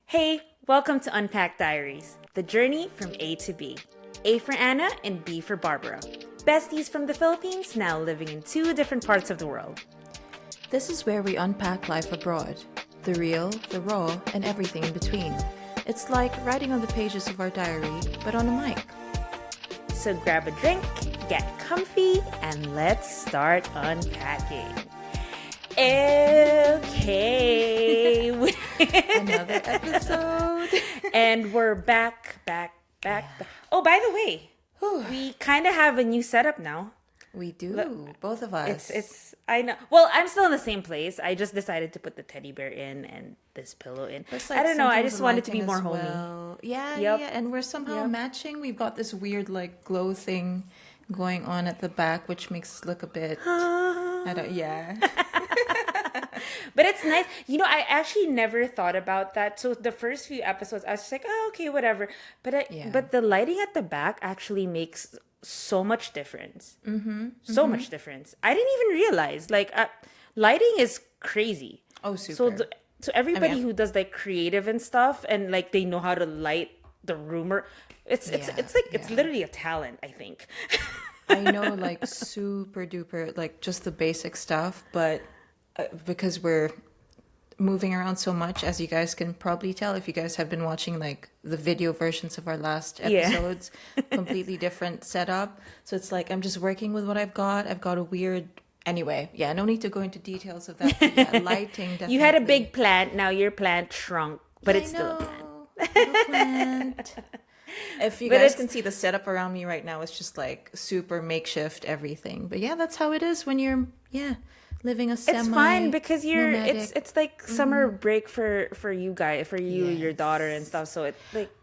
Hey, welcome to Unpack Diaries, the journey from A to B. A for Anna and B for Barbara. Besties from the Philippines now living in two different parts of the world. This is where we unpack life abroad. The real, the raw, and everything in between. It's like writing on the pages of our diary, but on a mic. So grab a drink, get comfy, and let's start unpacking. Okay. Another episode. And we're back. Oh, by the way, we kind of have a new setup now. We do, both of us. I know. Well, I'm still in the same place. I just decided to put the teddy bear in and this pillow in. I don't know. I just wanted to be more homey. Well. Yeah, Yep. yeah. And we're somehow matching. We've got this weird, glow thing going on at the back, which makes us look a bit... yeah. But it's nice. You know, I actually never thought about that. So the first few episodes, I was just like, oh, okay, whatever. But the lighting at the back actually makes so much difference. So much difference. I didn't even realize. Lighting is crazy. Oh, super. So everybody who does creative and stuff, and they know how to light the room, it's literally a talent, I think. I know, super duper, just the basic stuff, but because we're moving around so much, as you guys can probably tell if you guys have been watching the video versions of our last episodes, completely different setup. So it's I'm just working with what I've got. I've got a weird... Anyway, no need to go into details of that. But lighting, definitely. You had a big plant, now your plant shrunk, but it's still a plant. Little plant. If you guys can see the setup around me right now, it's just super makeshift everything. But that's how it is when you're living a semi. It's fine because it's summer break for you guys, for you, your daughter and stuff. So it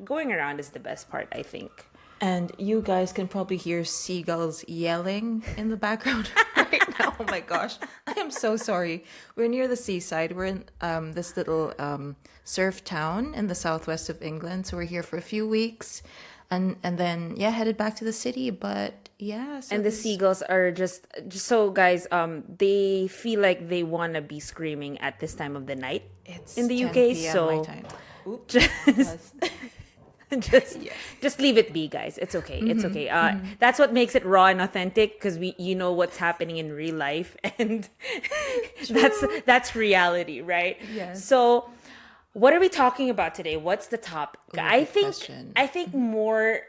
going around is the best part, I think. And you guys can probably hear seagulls yelling in the background right now. Oh my gosh. I am so sorry. We're near the seaside. We're in this little surf town in the southwest of England. So we're here for a few weeks and then, headed back to the city. But So and the seagulls are just so, guys, they feel like they want to be screaming at this time of the night in the UK. So my time. Oops. Just leave it be, guys. It's okay. It's okay. That's what makes it raw and authentic, because you know what's happening in real life, and that's reality, right? Yes. So what are we talking about today? What's the topic? I think more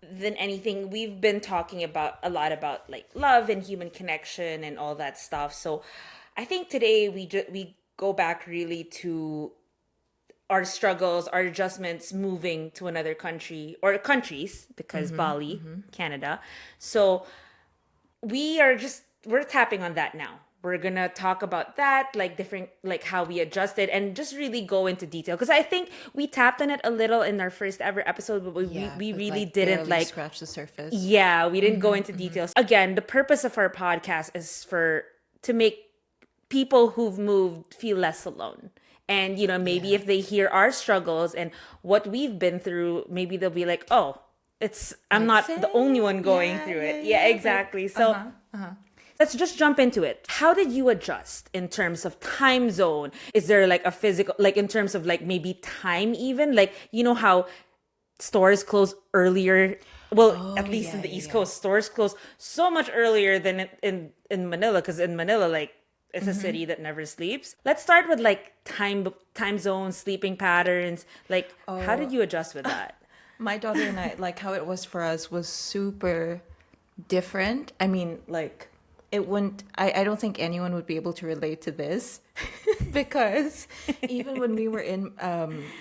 than anything, we've been talking a lot about love and human connection and all that stuff. So I think today we go back really to our struggles, our adjustments moving to another country or countries, because Bali, Canada. So we're tapping on that now. We're going to talk about that, different, how we adjusted, and just really go into detail. Because I think we tapped on it a little in our first ever episode, but we really didn't scratch the surface. Yeah, we didn't go into details. Again, the purpose of our podcast is to make people who've moved feel less alone. And, maybe if they hear our struggles and what we've been through, maybe they'll be like, oh, I'm not the only one going through it. Yeah, exactly. So let's just jump into it. How did you adjust in terms of time zone? Is there a physical, in terms of maybe time even? How stores close earlier? Well, at least in the East Coast, stores close so much earlier than in Manila, because in Manila, it's a city that never sleeps. Let's start with time zones, sleeping patterns. How did you adjust with that? My daughter and I, how it was for us was super different. I mean, it wouldn't, I don't think anyone would be able to relate to this because even when we were in,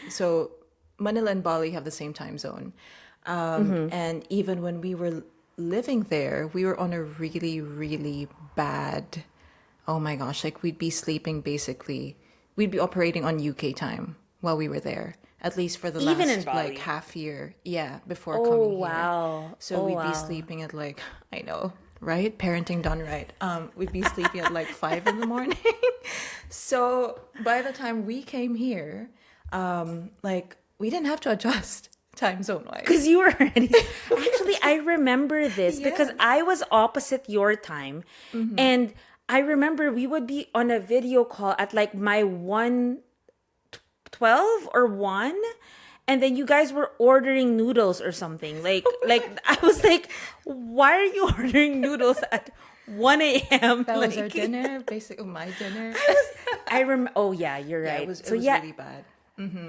so Manila and Bali have the same time zone. And even when we were living there, we were on a really, really bad... Oh my gosh, we'd be sleeping we'd be operating on UK time while we were there, at least for the even last in Bali. Half year. Yeah, before coming here. Wow. So we'd be sleeping at I know, right? Parenting done right. We'd be sleeping at 5 a.m. So by the time we came here, we didn't have to adjust time zone wise. Because you were already... Actually, I remember this because I was opposite your time. And I remember we would be on a video call at my 1:12 12 or 1, and then you guys were ordering noodles or something. Like I was like, why are you ordering noodles at 1 a.m.? That was our Like, dinner, basically my dinner. I remember. Oh yeah, you're right. It was So yeah, really bad.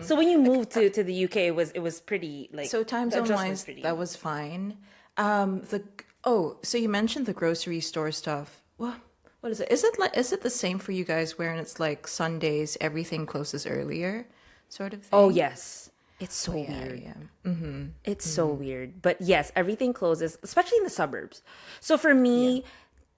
so when you moved to the UK, it was pretty like, So time the zone adjustment's wise, pretty. that was fine. So you mentioned the grocery store stuff. What is it? Is it the same for you guys wherein it's like Sundays everything closes earlier, sort of thing? Oh yes, it's so yeah, weird. yeah. It's so weird. But yes, everything closes, especially in the suburbs. So for me,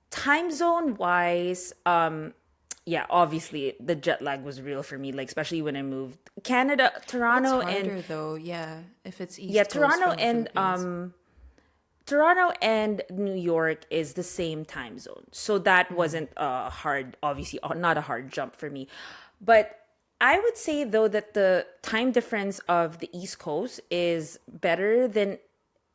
time zone wise, yeah, obviously the jet lag was real for me, like especially when I moved Canada, Toronto, It's harder and though, yeah. If it's East yeah, Coast Toronto from the and Philippines. Toronto and New York is the same time zone. So that wasn't a hard, obviously, not a hard jump for me. But I would say, though, that the time difference of the East Coast is better than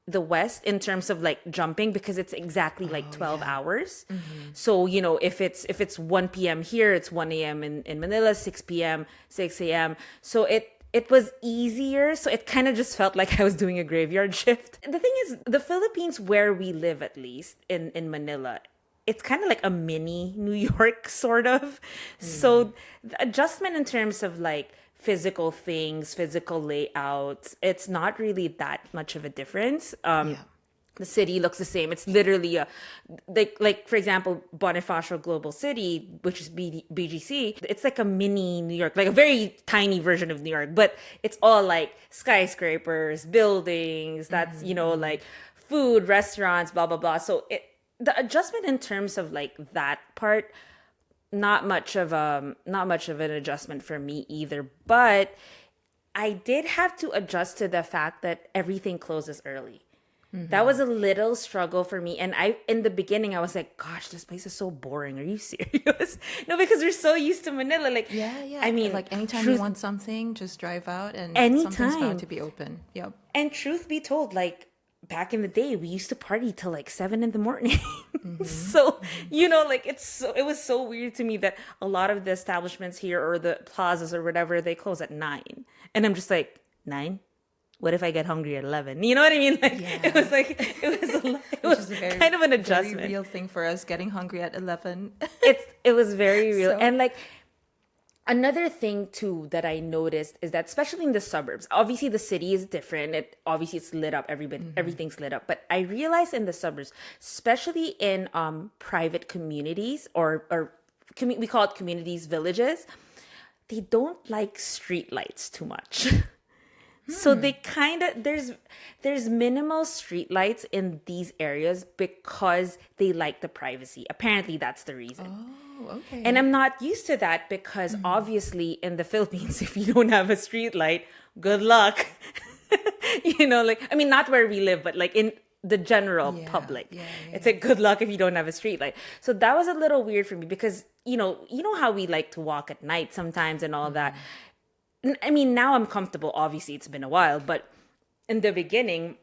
the West in terms of like jumping, because it's exactly like 12 hours. So, if it's 1 p.m. here, it's 1 a.m. in Manila, 6 p.m., 6 a.m. So it was easier. So it kind of just felt like I was doing a graveyard shift. The thing is, the Philippines, where we live, at least in Manila, it's kind of like a mini New York, sort of. So the adjustment in terms of like physical things, physical layouts, it's not really that much of a difference. Yeah. The city looks the same. It's literally a like for example, Bonifacio Global City, which is BGC. It's like a mini New York, like a very tiny version of New York, but it's all like skyscrapers, buildings. That's like food, restaurants, blah blah blah. So the adjustment in terms of like that part, not much of an adjustment for me either. But I did have to adjust to the fact that everything closes early. That was a little struggle for me. And in the beginning, I was like, gosh, this place is so boring. Are you serious? No, because we're so used to Manila. Like, Yeah. I mean, like anytime you want something, just drive out and something's anytime. bound to be open. Yep. And truth be told, like back in the day, we used to party till like 7 in the morning. So, like it was so weird to me that a lot of the establishments here or the plazas or whatever, they close at 9. And I'm just like, 9? What if I get hungry at 11? You know what I mean? Like it was like it was kind of an adjustment. Very real thing for us, getting hungry at 11. It was very real. So- And like another thing too that I noticed is that especially in the suburbs, obviously the city is different. It's lit up. Everything's lit up. But I realized in the suburbs, especially in private communities we call it communities, villages, they don't like street lights too much. So they kind of there's minimal street lights in these areas because they like the privacy. Apparently that's the reason. Oh, okay. And I'm not used to that because obviously in the Philippines, if you don't have a street light, good luck. Like, I mean, not where we live, but like in the general public. It's like good luck if you don't have a street light. So that was a little weird for me because, you know how we like to walk at night sometimes and all that. I mean, now I'm comfortable. Obviously, it's been a while, but in the beginning,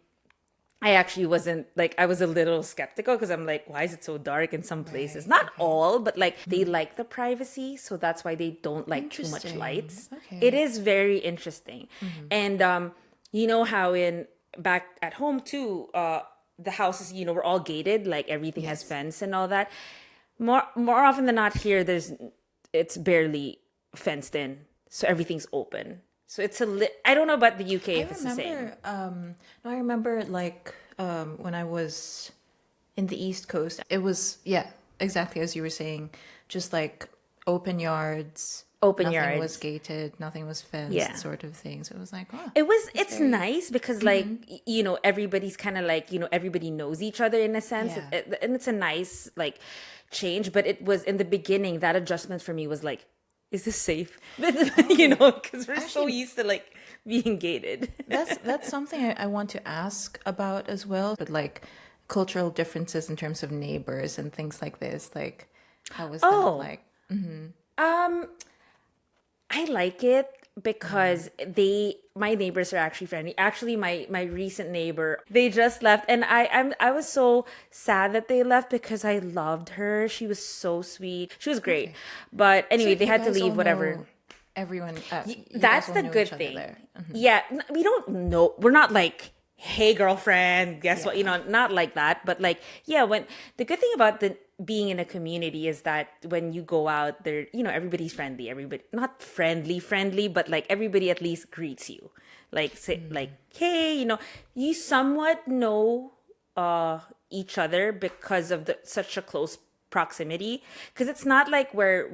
I actually wasn't like, I was a little skeptical because I'm like, why is it so dark in some places? Not all, but like they like the privacy. So that's why they don't like too much lights. Okay. It is very interesting. And you know how back at home too, the houses, we're all gated, like everything has fence and all that. More often than not here, it's barely fenced in. So everything's open. So it's I don't know about the UK if it's the same. I remember like when I was in the East Coast, it was exactly as you were saying, just like open yards. Nothing was gated, nothing was fenced, sort of thing. So it was like, oh. It's nice because like, everybody's kind of like, everybody knows each other in a sense. Yeah. And it's a nice like change. But it was in the beginning, that adjustment for me was like, is this safe? Because we're so used to like being gated. That's something I want to ask about as well. But like cultural differences in terms of neighbors and things like this, like how was that like? I like it because my neighbors are actually friendly. Actually, my recent neighbor, they just left, and I was so sad that they left because I loved her. She was so sweet. She was great. But anyway, So they you had to guys all leave. Whatever. everyone, you guys That's will the know good each other thing. there. Yeah, we don't know. We're not like, hey, girlfriend, guess what? Yeah. Not like that. But like, yeah, when the good thing about the being in a community is that when you go out there, everybody's friendly. Everybody, not friendly, but like everybody at least greets you. Like, say, like, hey, you somewhat know each other because of such a close proximity, because it's not like where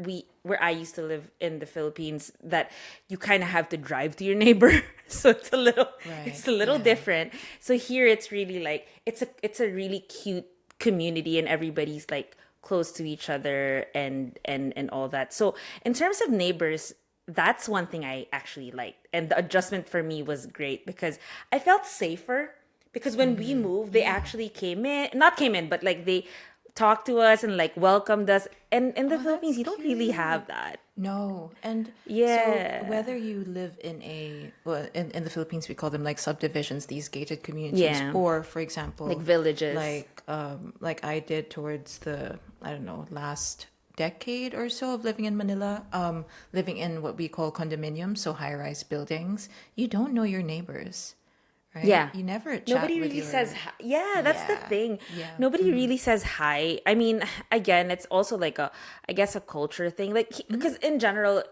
I used to live in the Philippines, that you kind of have to drive to your neighbor. So Right. it's a little Yeah. different. So here it's really like it's a really cute community, and everybody's like close to each other, and all that. So in terms of neighbors, that's one thing I actually liked, and the adjustment for me was great because I felt safer, because when we moved, they actually not came in, but like they talked to us and like welcomed us. And in the Oh, Philippines, that's you don't really cute. have that. No, and so Yeah. whether you live in the Philippines, we call them like subdivisions, these gated communities, Yeah. or for Like example, villages. like I did towards the, I don't know, last decade or so of living in Manila, living in what we call condominiums, so high-rise buildings. You don't know your neighbors, right? Yeah. You never chat Nobody with really says your, hi. Yeah, that's the yeah, thing. yeah. Nobody really says hi. I mean, again, it's also like I guess a culture thing. Like, because in general,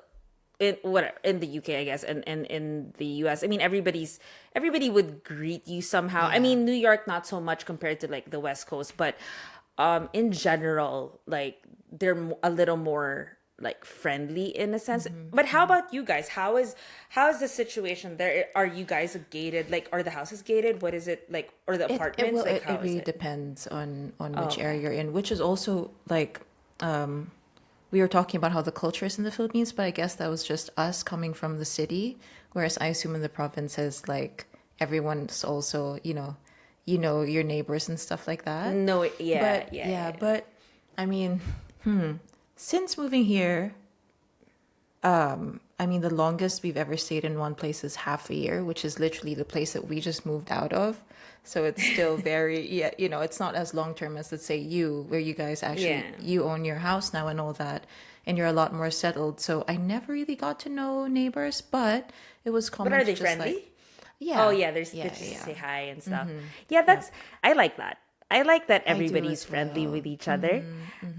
in the UK, I guess, and in the US, I mean, everybody would greet you somehow. I Yeah. mean, New York not so much compared to like the West Coast, but in general, like a little more like friendly in a sense. But how about you guys? How is the situation there? Are you guys gated? Like, are the houses gated? What is it like? Or the It apartments? will Like, it, how it is really it? depends on Oh, which area okay. you're in, which is also like we were talking about how the culture is in the Philippines, but I guess that was just us coming from the city, whereas I assume in the provinces, like everyone's also, you know your neighbors and stuff like that. No, yeah, But yeah, yeah, yeah, but I mean, since moving here, I mean, the longest we've ever stayed in one place is half a year, which is literally the place that we just moved out of. So it's still very, yeah, it's not as long term as, let's say, where you guys yeah. actually, you own your house now and all that, and you're a lot more settled. So I never really got to know neighbors, but it was But common are to they just like, friendly? Oh yeah, yeah, they yeah, just yeah, say hi and stuff. Yeah, yeah. I like that. I like that I do everybody's as friendly with well. each other,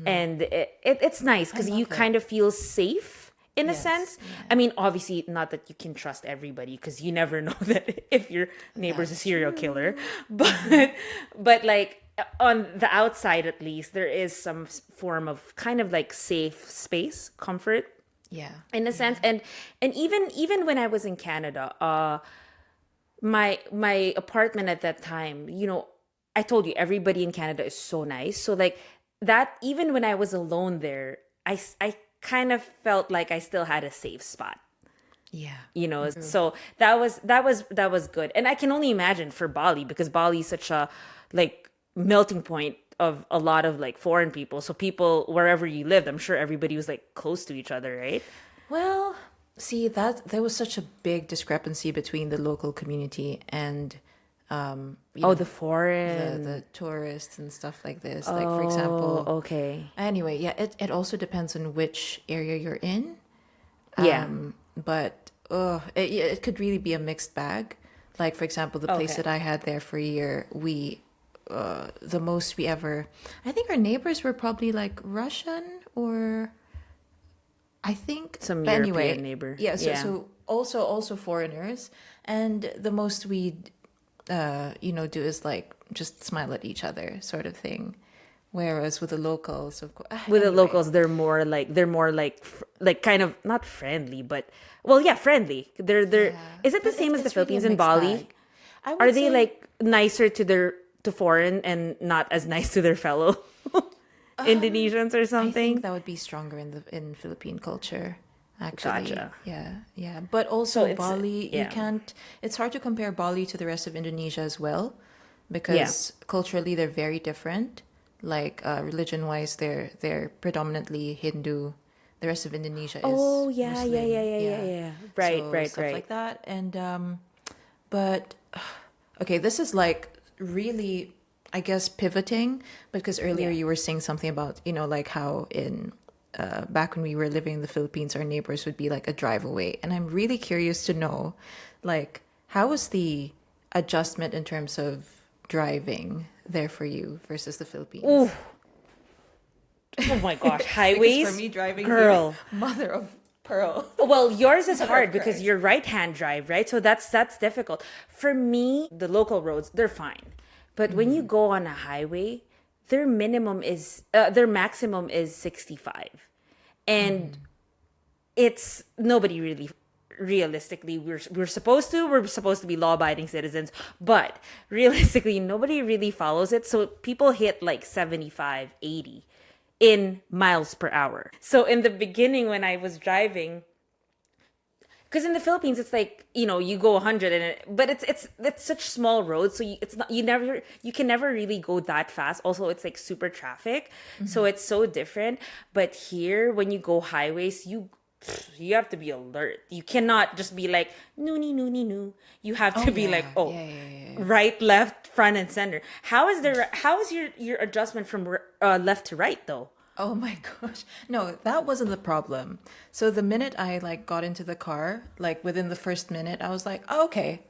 and it's nice I because you love it. kind of feel safe in a Yes, sense. I yeah. mean, obviously, not that you can trust everybody because you never know that if your neighbor's a That's serial killer, true. but like on the outside at least, there is some form of kind of like safe space, comfort Yeah, in a sense. And even when I was in Canada, my apartment at that time, I told you everybody in Canada is so nice. So like that, even when I was alone there, I kind of felt like I still had a safe spot. yeah. So that was good. And I can only imagine for Bali, because Bali is such a like melting point of a lot of like foreign people. So people wherever you lived, I'm sure everybody was like close to each other, right? Well, see that there was such a big discrepancy between the local community and you Oh, know the the foreign. tourists and stuff like this. Like for Oh, example, okay. anyway, yeah, it also depends on which area you're in. Yeah. But it could really be a mixed bag. Like for example, the place Okay. that I had there for a year, we the most we ever, I think our neighbors were probably like Russian or I think, Some but European anyway, neighbor. yeah. So Yeah. so also foreigners, and the most we do is like just smile at each other, sort of thing. Whereas with the locals, of course, With the anyway, locals, they're more like kind of not friendly, but well, yeah, friendly. They're yeah. Is it the But same as the it's really a Philippines in mixed Bali? bag. I Are would they say like nicer to foreign and not as nice to their fellow Indonesians or I think something? that would be stronger in Philippine culture, actually. Gotcha. Yeah, yeah. But So also it's Bali, you yeah. can't. It's hard to compare Bali to the rest of Indonesia as well, Yeah. because culturally they're very different. Like religion-wise, they're predominantly Hindu. The rest of Indonesia is Oh, yeah, yeah, yeah, Muslim. yeah, yeah, Yeah, yeah. Right, so right, stuff right. like that. And but okay, this is like really, I guess, pivoting because earlier Yeah. you were saying something about, like how in back when we were living in the Philippines, our neighbors would be like a drive away. And I'm really curious to know, like, how was the adjustment in terms of driving there for you versus the Philippines? Ooh. Oh my gosh, Because highways, for me, driving girl. here, mother of pearl. Well, yours is Mother hard of because Christ. you're right-hand drive, right? So that's difficult. For me, the local roads, they're fine. But when you go on a highway, their maximum is 65. And it's nobody really realistically we're supposed to be law-abiding citizens, but realistically nobody really follows it. So people hit like 75, 80 in miles per hour. So in the beginning when I was driving, because in the Philippines it's like, you go 100 but it's such small roads, so you can never really go that fast. Also, it's like super traffic, so it's so different. But here when you go highways, you have to be alert. You cannot just be like noonie noonie noo. You have to be like, right, left, front, and center. How is your adjustment from left to right though? Oh my gosh. No, that wasn't the problem. So the minute I like got into the car, like within the first minute, I was like, oh, okay,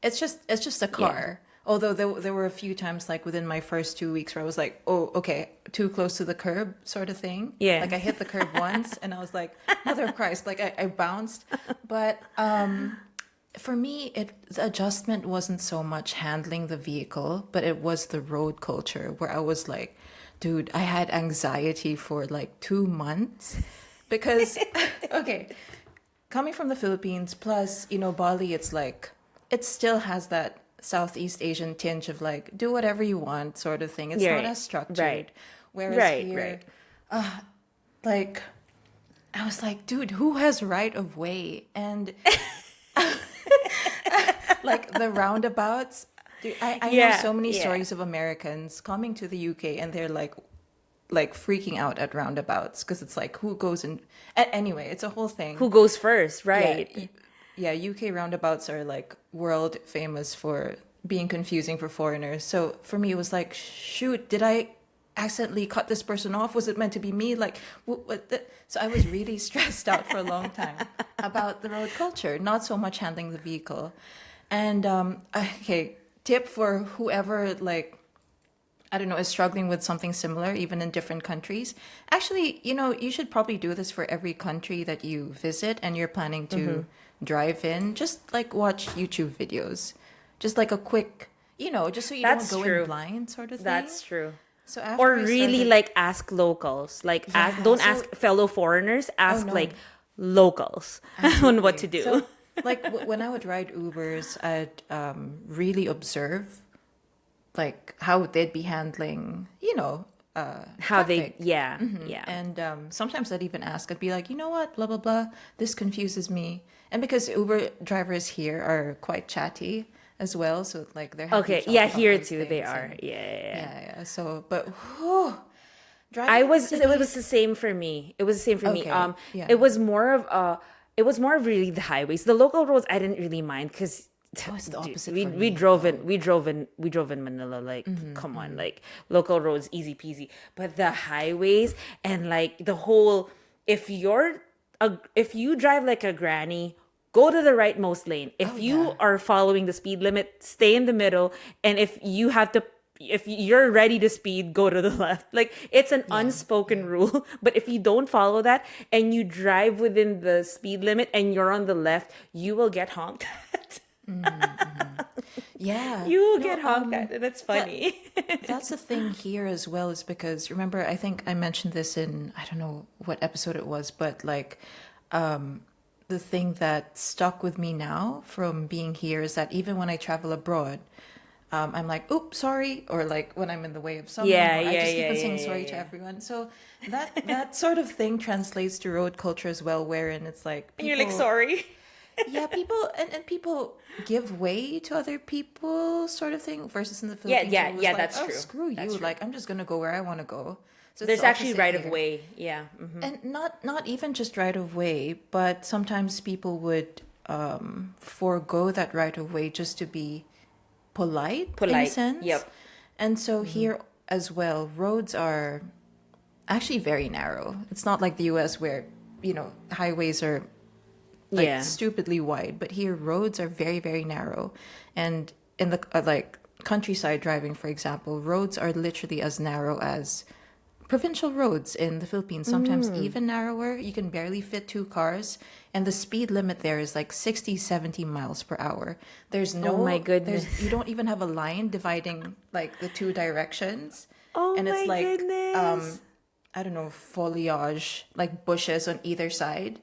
it's just a car. Although there were a few times like within my first 2 weeks where I was like, oh, okay, too close to the curb sort of thing. Yeah. Like I hit the curb once and I was like, Mother of Christ, like I bounced. But for me, the adjustment wasn't so much handling the vehicle, but it was the road culture where I was like, dude, I had anxiety for like 2 months because, okay, coming from the Philippines, plus, Bali, it's like, it still has that Southeast Asian tinge of like, do whatever you want sort of thing. It's not as structured. Right. Whereas here, like, I was like, dude, who has right of way? And like the roundabouts. Dude, I know so many stories of Americans coming to the UK and they're like freaking out at roundabouts because it's like who goes in. Anyway, it's a whole thing. Who goes first, right? Yeah, UK roundabouts are like world famous for being confusing for foreigners. So for me, it was like, shoot, did I accidentally cut this person off? Was it meant to be me? Like, so I was really stressed out for a long time about the road culture, not so much handling the vehicle. And okay, tip for whoever like, I don't know, is struggling with something similar, even in different countries. Actually, you should probably do this for every country that you visit and you're planning to drive in. Just like watch YouTube videos. Just like a quick, just so you That's don't go true. in blind sort of thing. That's true. So after Or I really started- like ask locals. Like don't ask fellow foreigners. Ask no. like locals on what to do. So, like when I would ride Ubers, I'd really observe like how they'd be handling, How traffic. yeah. And sometimes I'd even ask, I'd be like, you know what, blah, blah, blah, this confuses me. And because Uber drivers here are quite chatty as well. So like they're happy Okay. to talk Yeah, about here these too they things are. and- Yeah. So, but driving I in was it cities- was the same for me. It was the same for me. Okay, yeah. It was more of really the highways. The local roads I didn't really mind because it's the opposite we for we me, drove in Manila, like come on, like local roads easy peasy. But the highways and like the whole, if you drive like a granny, go to the rightmost lane. If you are following the speed limit, stay in the middle. And if you're ready to speed, go to the left. Like it's an unspoken rule. But if you don't follow that and you drive within the speed limit and you're on the left, you will get honked at. Yeah. You will get honked at, and it's funny. That's the thing here as well, is because remember, I think I mentioned this in, I don't know what episode it was, but like the thing that stuck with me now from being here is that even when I travel abroad, I'm like, oops, sorry. Or like when I'm in the way of someone, I just keep on saying sorry to everyone. So that sort of thing translates to road culture as well, wherein it's like And you're like, sorry. yeah, people and people give way to other people sort of thing versus in the Philippines. yeah, where it was yeah, like, that's oh, true. screw That's you. true. Like I'm just gonna go where I want to go. So it's There's the actually opposite right here. of way. Yeah. And not even just right of way, but sometimes people would forego that right of way just to be polite in a sense. Yep. And so here as well, roads are, actually very narrow. It's not like the US where, highways are like Yeah. stupidly wide, but here roads are very, very narrow. And in the like countryside driving, for example, roads are literally as narrow as provincial roads in the Philippines, sometimes even narrower. You can barely fit two cars, and the speed limit there is like 60, 70 miles per hour. There's no, Oh my goodness. you don't even have a line dividing like the two directions. Oh And it's my like, goodness. I don't know, foliage, like bushes on either side.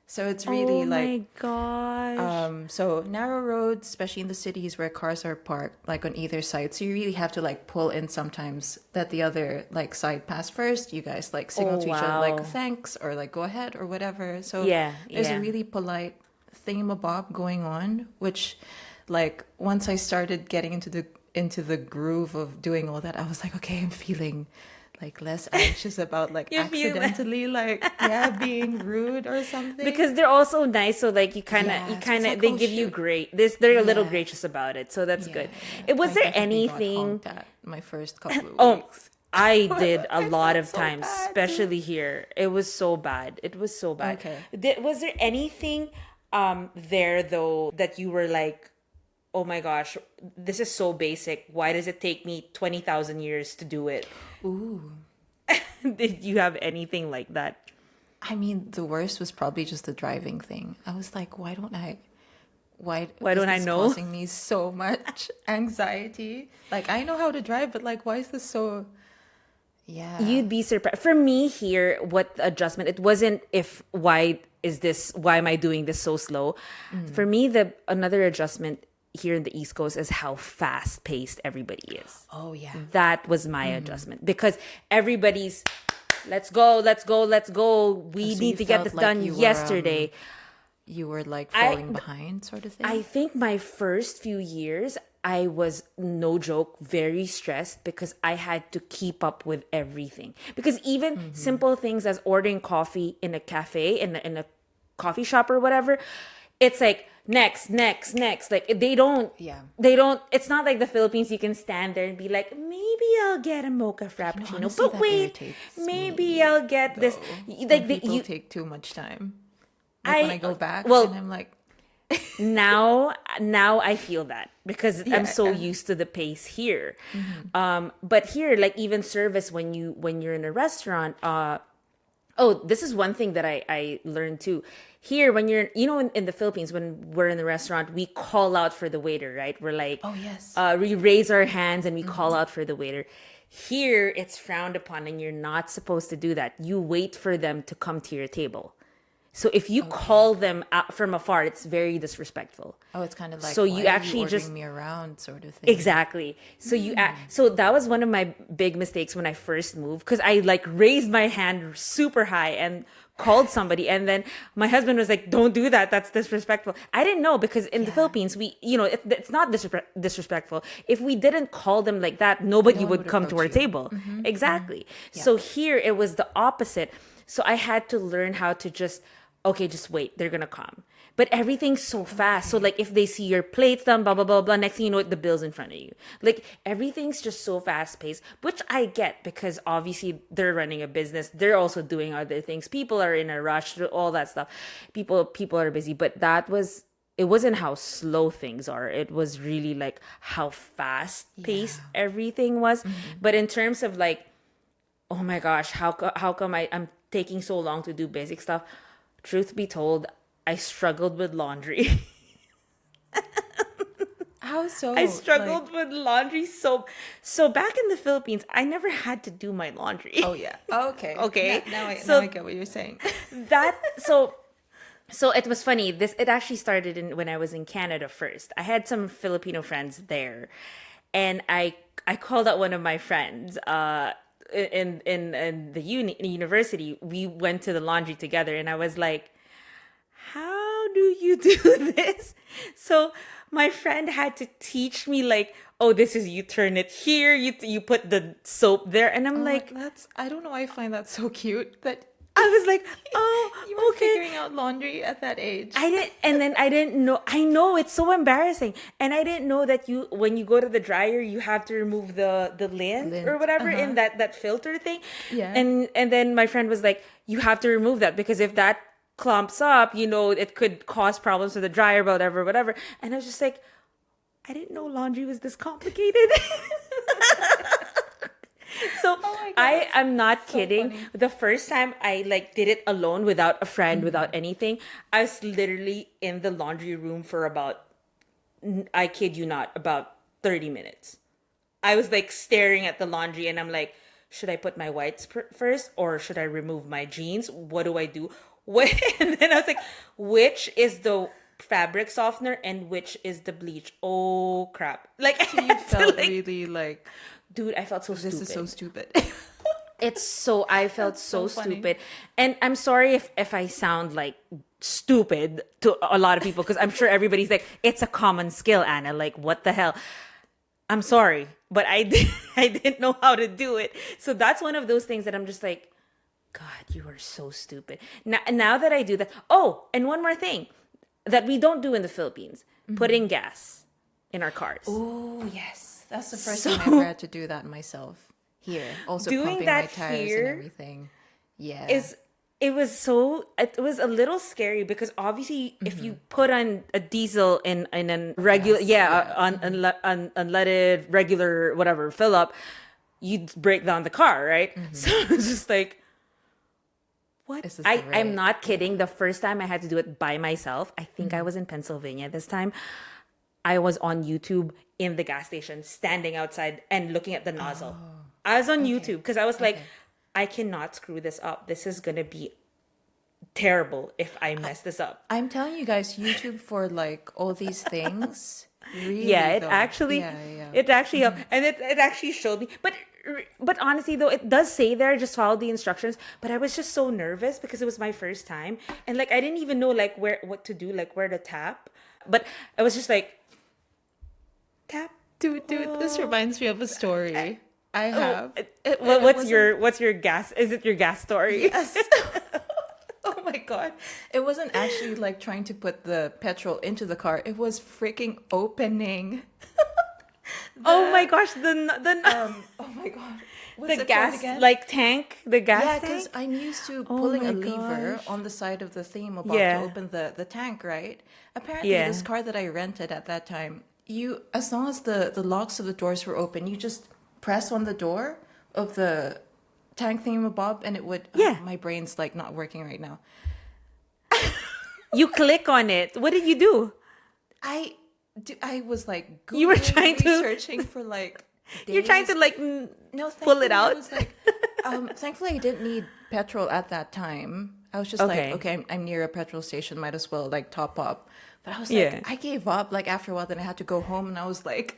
So it's Oh really my like, gosh. so narrow roads, especially in the cities where cars are parked, like on either side. So you really have to like pull in sometimes, let the other like side pass first. You guys like signal Oh, to each other like wow. thanks or like go ahead or whatever. So Yeah, there's a yeah. really polite thingamabob going on, which like once I started getting into the groove of doing all that, I was like, okay, I'm feeling like less anxious about like You feel accidentally like being rude or something. because they're also nice, so like you kind Yeah, of so it's like, they oh, give you shoot. they're a little Yeah. gracious about it, so that's good. Yeah. Was I there definitely got anything? honked at my first couple of Oh, weeks. I did a I lot felt of so times, bad. especially here. It was so bad. It was so bad. Okay. Was there anything there though that you were like, oh my gosh, this is so basic. Why does it take me 20,000 years to do it? Ooh. Did you have anything like that? I mean, the worst was probably just the driving thing. I was like, why Why is don't I this know? causing me so much anxiety? Like, I know how to drive, but like, why is this so, yeah. You'd be surprised. For me here, what the adjustment, it wasn't if why am I doing this so slow? For me, the another adjustment here in the East Coast is how fast paced everybody is. Oh, yeah. That was my adjustment because everybody's let's go, let's go, let's go. We So need you to get felt this like done you were, yesterday. You were like falling behind sort of thing? I think my first few years, I was, no joke, very stressed because I had to keep up with everything. Because even simple things as ordering coffee in a cafe, in a coffee shop or whatever, it's like next, next, next. Like Yeah. it's not like the Philippines, you can stand there and be like, maybe I'll get a mocha frappuccino. honestly, But that wait, irritates maybe me, I'll get this. When Like people take too much time. Like when I go back well, and I'm like, now I feel that because I'm so yeah. used to the pace here. But here, like even service when you're in a restaurant, oh, this is one thing that I learned too. Here, when you're, in the Philippines, when we're in the restaurant, we call out for the waiter, right? We're like, oh, yes. we raise our hands and we call out for the waiter. Here, it's frowned upon and you're not supposed to do that. You wait for them to come to your table. So if you call them out from afar, it's very disrespectful. Oh, it's kind of like, so you why are actually ordering just me around sort of thing. exactly. So so that was one of my big mistakes when I first moved because I like raised my hand super high and called somebody, and then my husband was like, "Don't do that. That's disrespectful." I didn't know because in the Philippines, it's not disrespectful. If we didn't call them like that, nobody No one would would come to our approach you. table. Exactly. So here it was the opposite. So I had to learn how to just, okay, just wait. They're gonna come. But everything's so fast. So like if they see your plates done, blah blah blah blah. Next thing you know, the bill's in front of you. Like everything's just so fast paced, which I get because obviously they're running a business. They're also doing other things. People are in a rush, all that stuff. People are busy. But it wasn't how slow things are. It was really like how fast paced everything was. But in terms of like, oh my gosh, how come I'm taking so long to do basic stuff? Truth be told, I struggled with laundry. How so? I struggled with laundry so back in the Philippines, I never had to do my laundry. Oh, yeah. Oh, okay. Okay. Now So- I get what you're saying. So it was funny. It actually started when I was in Canada first. I had some Filipino friends there, and I called out one of my friends. In the university, we went to the laundry together, and I was like, how do you do this? So my friend had to teach me like, oh, this is, you turn it here, you put the soap there, and I'm like, I don't know. I find that so cute that I was like, You oh, were okay. figuring out laundry at that age. I didn't know. I know it's so embarrassing, and I didn't know that when you go to the dryer, you have to remove the lint or Lint, whatever in that filter thing. Yeah. And then my friend was like, you have to remove that because if that clumps up, it could cause problems with the dryer, whatever. And I was just like, I didn't know laundry was this complicated. So Oh my God, I am not kidding. funny. The first time I did it alone without a friend, without anything, I was literally in the laundry room for about, I kid you not, about 30 minutes. I was like staring at the laundry and I'm like, should I put my whites first or should I remove my jeans? What do I do? And then I was like, which is the fabric softener and which is the bleach? Oh crap. Like So you felt really like, dude, I felt so this stupid. is so stupid. I felt so so funny. stupid. And I'm sorry if I sound like stupid to a lot of people because I'm sure everybody's like, it's a common skill, Anna. Like, what the hell? I'm sorry, but I didn't know how to do it. So that's one of those things that I'm just like, God, you are so stupid. Now that I do that. Oh, and one more thing that we don't do in the Philippines, putting gas in our cars. Oh, yes. That's the first time I ever had to do that myself. Here. Also Doing pumping that my tires here and everything. Yeah. It was a little scary because obviously if you put on a diesel in a regular unleaded regular whatever fill up, you'd break down the car, right? So it's just like, what? This is I'm great. not kidding. The first time I had to do it by myself, I think I was in Pennsylvania this time. I was on YouTube in the gas station, standing outside and looking at the nozzle. I was on YouTube because I was like, I cannot screw this up. This is gonna be terrible if I mess this up. I'm telling you guys, YouTube for like all these things. Really, Yeah, it though. actually, Yeah. it actually helped, and it actually showed me. But honestly, though, it does say there, just follow the instructions. But I was just so nervous because it was my first time, and like I didn't even know like what to do, like where to tap. But I was just like, tap. Dude, this reminds me of a story I have. What's your gas? Is it your gas story? Yes. Oh my God. It wasn't actually like trying to put the petrol into the car. It was freaking opening. Oh my gosh, Oh my God. What's the it called gas again? tank, the gas Yeah, tank. because I'm used to Oh pulling my a lever gosh. on the side of the thingamabob Yeah. to open the tank, right? Apparently, Yeah. this car that I rented at that time, as long as the locks of the doors were open, you just press on the door of the tank thingamabob and it would... Yeah. my brain's like not working right now. You click on it. What did you do? I was like Googling, You were trying to- researching for like days. You're trying to like No, pull it thankfully, out? was like, thankfully, I didn't need petrol at that time. I was just Okay. like, okay, I'm near a petrol station, might as well like top up. But I was like, Yeah. I gave up like after a while. Then I had to go home, and I was like,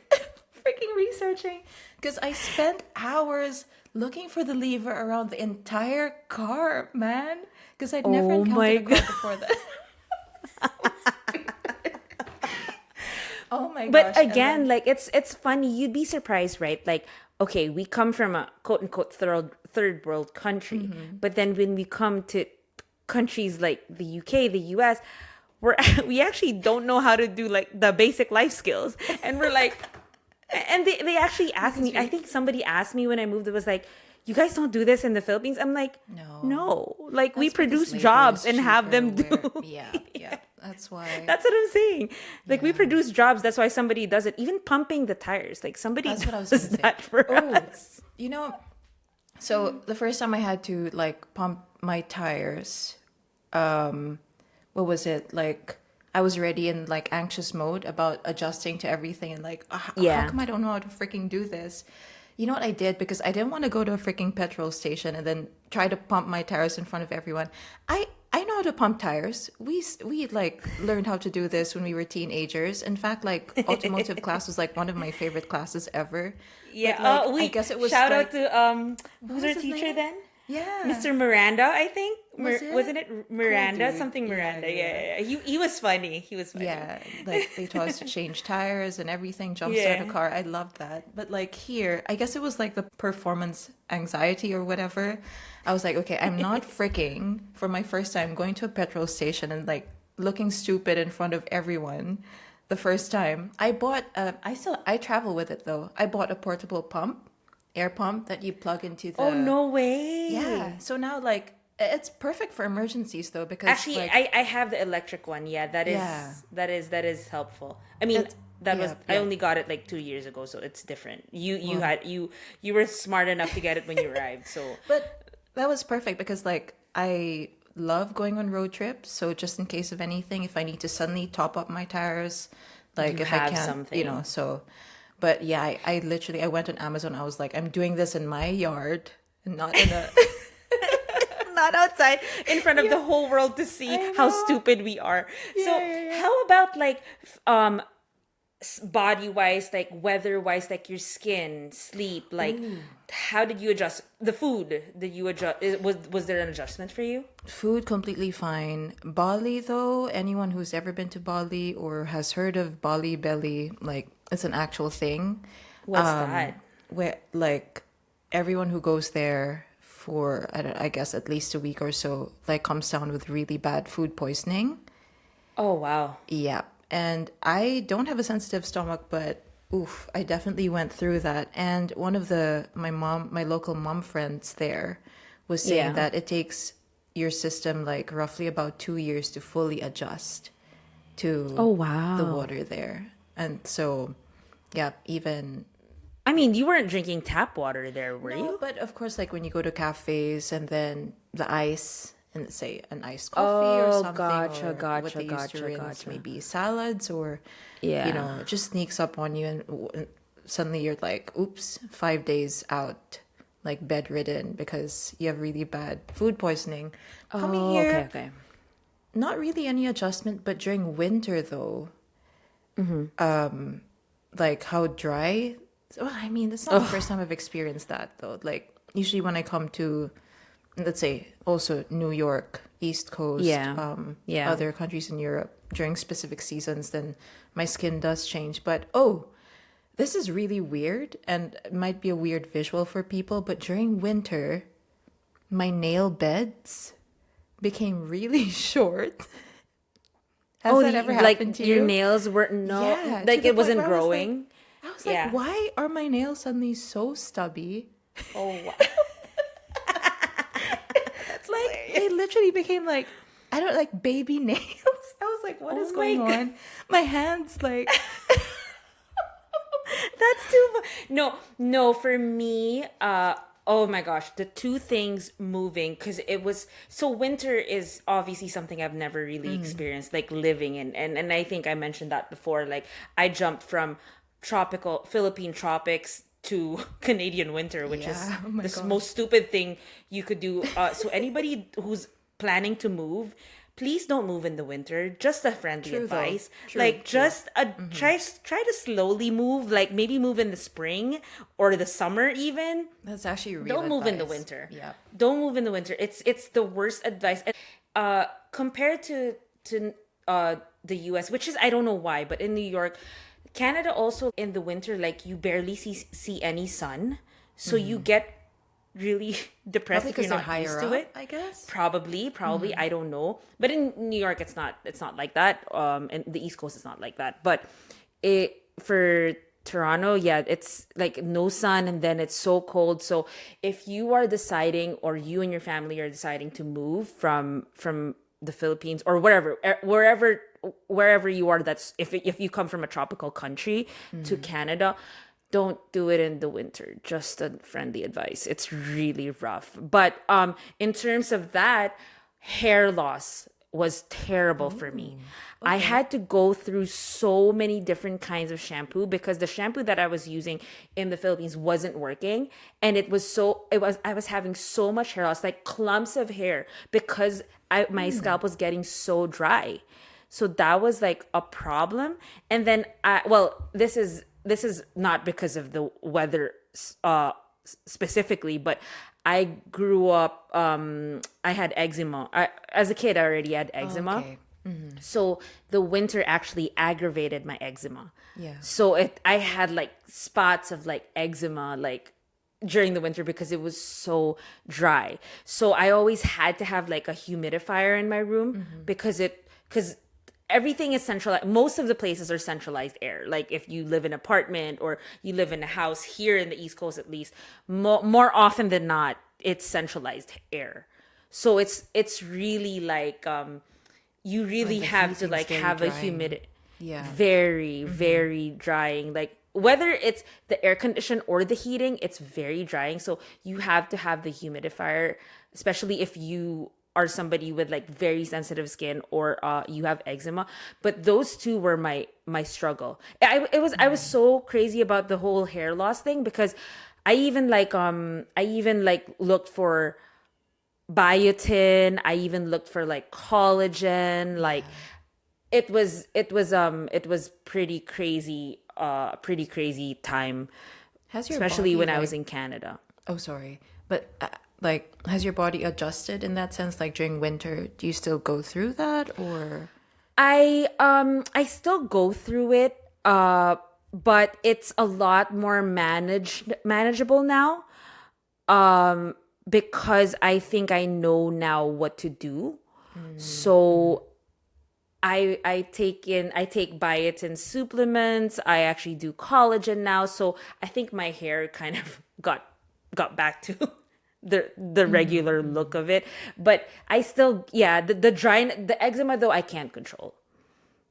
freaking researching because I spent hours looking for the lever around the entire car, man. Because I'd never Oh my encountered a car God. before that. Oh my gosh. But And again, then- like it's funny. You'd be surprised, right? Like, okay, we come from a quote unquote third world country, but then when we come to countries like the UK, the US, we actually don't know how to do like the basic life skills, and we're like, and they actually asked me. I think somebody asked me when I moved. It was like, you guys don't do this in the Philippines. I'm like, no. Like we That's because produce labor jobs is and have them cheaper do. where- yeah. That's why. That's what I'm saying. Like we produce jobs. That's why somebody does it. Even pumping the tires. Like somebody That's what I was does gonna say. that for us. You know, so the first time I had to like pump my tires, what was it? Like I was already in like anxious mode about adjusting to everything and like, Yeah. how come I don't know how to freaking do this? You know what I did? Because I didn't want to go to a freaking petrol station and then try to pump my tires in front of everyone. I know how to pump tires. We like learned how to do this when we were teenagers. In fact, like automotive class was like one of my favorite classes ever. Yeah. But, like, I guess it was shout like, out to who's our was his teacher name? then? Yeah. Mr. Miranda, I think. Was it? Wasn't it Miranda? Dude. Something Miranda. Yeah. He was funny. He was funny. Yeah, like they taught us to change tires and everything, jumpstart a Yeah. car. I loved that. But like here, I guess it was like the performance anxiety or whatever. I was like, okay, I'm not freaking for my first time going to a petrol station and like looking stupid in front of everyone the first time. I bought I travel with it though. I bought a portable pump, air pump that you plug into the Oh no way. Yeah. So now like it's perfect for emergencies though because Actually, like I have the electric one. Yeah, Yeah. that is helpful. I mean, That's- that was yeah, I yeah. only got it like 2 years ago, so it's different. You were smart enough to get it when you arrived. So But that was perfect because like I love going on road trips. So just in case of anything, if I need to suddenly top up my tires, like You if I have can't, something. so. But yeah, I literally I went on Amazon. I was like, I'm doing this in my yard and not in a not outside in front of the whole world to see I how know. stupid we are. So yeah. how about like body wise, like weather wise, like your skin, sleep, like how did you adjust the food? Did you adjust? Was there an adjustment for you? Food completely fine. Bali though, anyone who's ever been to Bali or has heard of Bali belly, like it's an actual thing. What's that? Where like everyone who goes there for I guess at least a week or so like comes down with really bad food poisoning. Oh wow. Yeah. And I don't have a sensitive stomach, but oof, I definitely went through that. And one of my local mom friends there was saying Yeah. that it takes your system like roughly about 2 years to fully adjust Oh to the wow. water there. And so, yeah, even I mean, you weren't drinking tap water there, were no, you? but of course, like when you go to cafes and then the ice and say an iced coffee or Oh, something, gotcha, or what gotcha, they used to gotcha, rinse, gotcha. maybe salads, or Yeah. it just sneaks up on you, and suddenly you're like, "Oops, 5 days out, like bedridden because you have really bad food poisoning." Coming Oh, okay, here, okay. not really any adjustment, but during winter though, like how dry. Well, I mean, it's not the first time I've experienced that though. Like usually when I come to, let's say, also New York, East Coast, Yeah. Yeah. other countries in Europe during specific seasons, then my skin does change. But this is really weird and it might be a weird visual for people. But during winter, my nail beds became really short. Has Oh, that ever like happened to your you? nails were no, Yeah, to like the it point wasn't where I was like, growing. Yeah. why are my nails suddenly so stubby? Oh, wow. Like they literally became like I don't like baby nails. I was like, what is Oh going my God. on? My hands like That's too no, no, for me, oh my gosh, the two things moving because it was so winter is obviously something I've never really experienced, like living in, and I think I mentioned that before. Like I jumped from tropical Philippine tropics to Canadian winter, which is Yeah, oh my the gosh. most stupid thing you could do. So anybody who's planning to move, please don't move in the winter. Just a friendly True, though. advice. True, Like true. just a try to slowly move. Like maybe move in the spring or the summer even. that's actually real Don't move in the advice. winter. Yeah. Don't move in the winter. It's the worst advice. Compared to the US, which is I don't know why, but in New York, Canada also in the winter, like you barely see any sun. So you get really depressed Probably if you're because they're not used higher to up, it. I guess. Probably I don't know, but in New York it's not like that, and the East Coast is not like that, but it for Toronto, yeah, it's like no sun and then it's so cold. So if you are deciding or you and your family are deciding to move from the Philippines or wherever you are, that's if you come from a tropical country to Canada, don't do it in the winter. Just a friendly advice. It's really rough. But in terms of that, hair loss was terrible for me. I had to go through so many different kinds of shampoo because the shampoo that I was using in the Philippines wasn't working, and I was having so much hair loss, like clumps of hair because my scalp was getting so dry. So that was like a problem. And then this is not because of the weather specifically, but I grew up, I had eczema. As a kid, I already had eczema. Okay. So the winter actually aggravated my eczema. Yeah. So I had like spots of like eczema like during the winter because it was so dry. So I always had to have like a humidifier in my room because everything is centralized. Most of the places are centralized air. Like if you live in an apartment or you live in a house here in the East Coast, at least more often than not, it's centralized air. So it's really like you really the have to heating's like very have a drying. humid, Yeah. very very drying. Like whether it's the air condition or the heating, it's very drying. So you have to have the humidifier, especially if you are somebody with like very sensitive skin or you have eczema. But those two were my struggle. I was so crazy about the whole hair loss thing because I even like looked for biotin. I even looked for like collagen. Like it was pretty crazy time, Has your especially body when I like was in Canada. Oh, sorry. But like, has your body adjusted in that sense? Like during winter, do you still go through that, or? I still go through it, but it's a lot more manageable now. Because I think I know now what to do. So I take biotin supplements. I actually do collagen now. So I think my hair kind of got back to the regular look of it. But I still, yeah, the eczema though I can't control.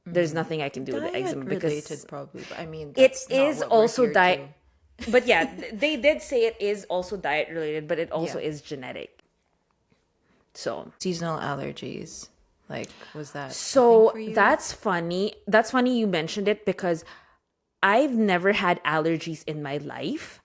There's nothing I can do with the Diet eczema related, because probably. But I mean, it that's not is what we're also here diet. to. But yeah, they did say it is also diet related, but it also Yeah. is genetic. So Seasonal allergies. Like, was that a thing So for you? that's funny. That's funny you mentioned it because I've never had allergies in my life.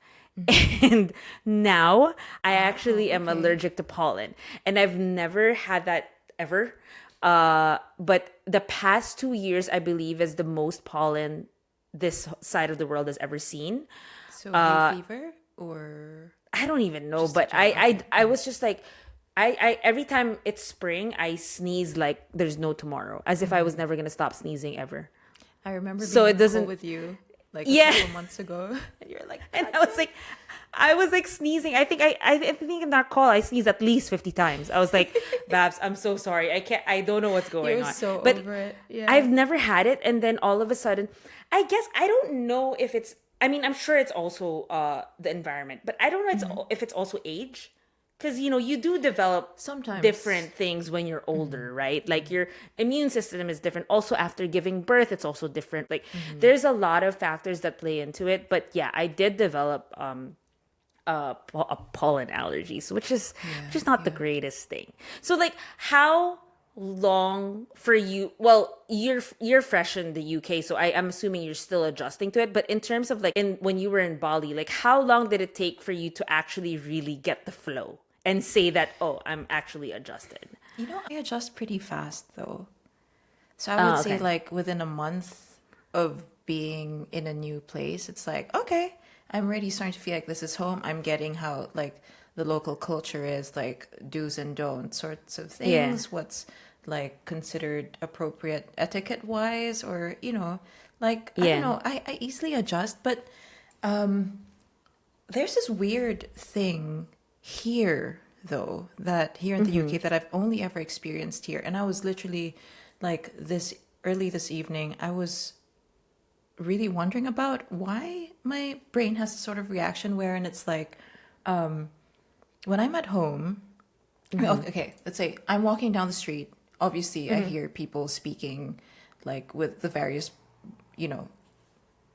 And now I actually am okay. allergic to pollen. And I've never had that ever. But the past 2 years, I believe, is the most pollen this side of the world has ever seen. So hay fever or I don't even know, Just a but gen- okay. I was just like, I every time it's spring, I sneeze like there's no tomorrow, as if I was never gonna stop sneezing ever. I remember So being it on a call doesn't- with you like Yeah. a couple of months ago, and you're like, And I was like sneezing. I think in that call I sneezed at least 50 times. I was like, Babs, I'm so sorry. I don't know what's going you're on. so But over it. Yeah. I've never had it, and then all of a sudden, I guess I don't know if it's. I mean, I'm sure it's also the environment, but I don't know if it's also age, because you do develop Sometimes. different things when you're older, right? Like your immune system is different. Also, after giving birth, it's also different. Like there's a lot of factors that play into it. But yeah, I did develop a pollen allergies, which is not the greatest thing. So like how long for you, well, you're fresh in the UK, so I'm assuming you're still adjusting to it, but in terms of like when you were in Bali, like how long did it take for you to actually really get the flow and say that, oh, I'm actually adjusted? I adjust pretty fast though. So I would say Okay. like within a month of being in a new place, it's like, okay, I'm already starting to feel like this is home. I'm getting how like the local culture is, like do's and don'ts sorts of Yeah. things, what's like considered appropriate etiquette wise, or like I Yeah. don't know, I easily adjust, but there's this weird thing here, though, that here in the UK that I've only ever experienced here. And I was literally like early this evening, I was really wondering about why my brain has a sort of reaction wherein it's like, when I'm at home, okay, let's say I'm walking down the street. Obviously, I hear people speaking like with the various, you know,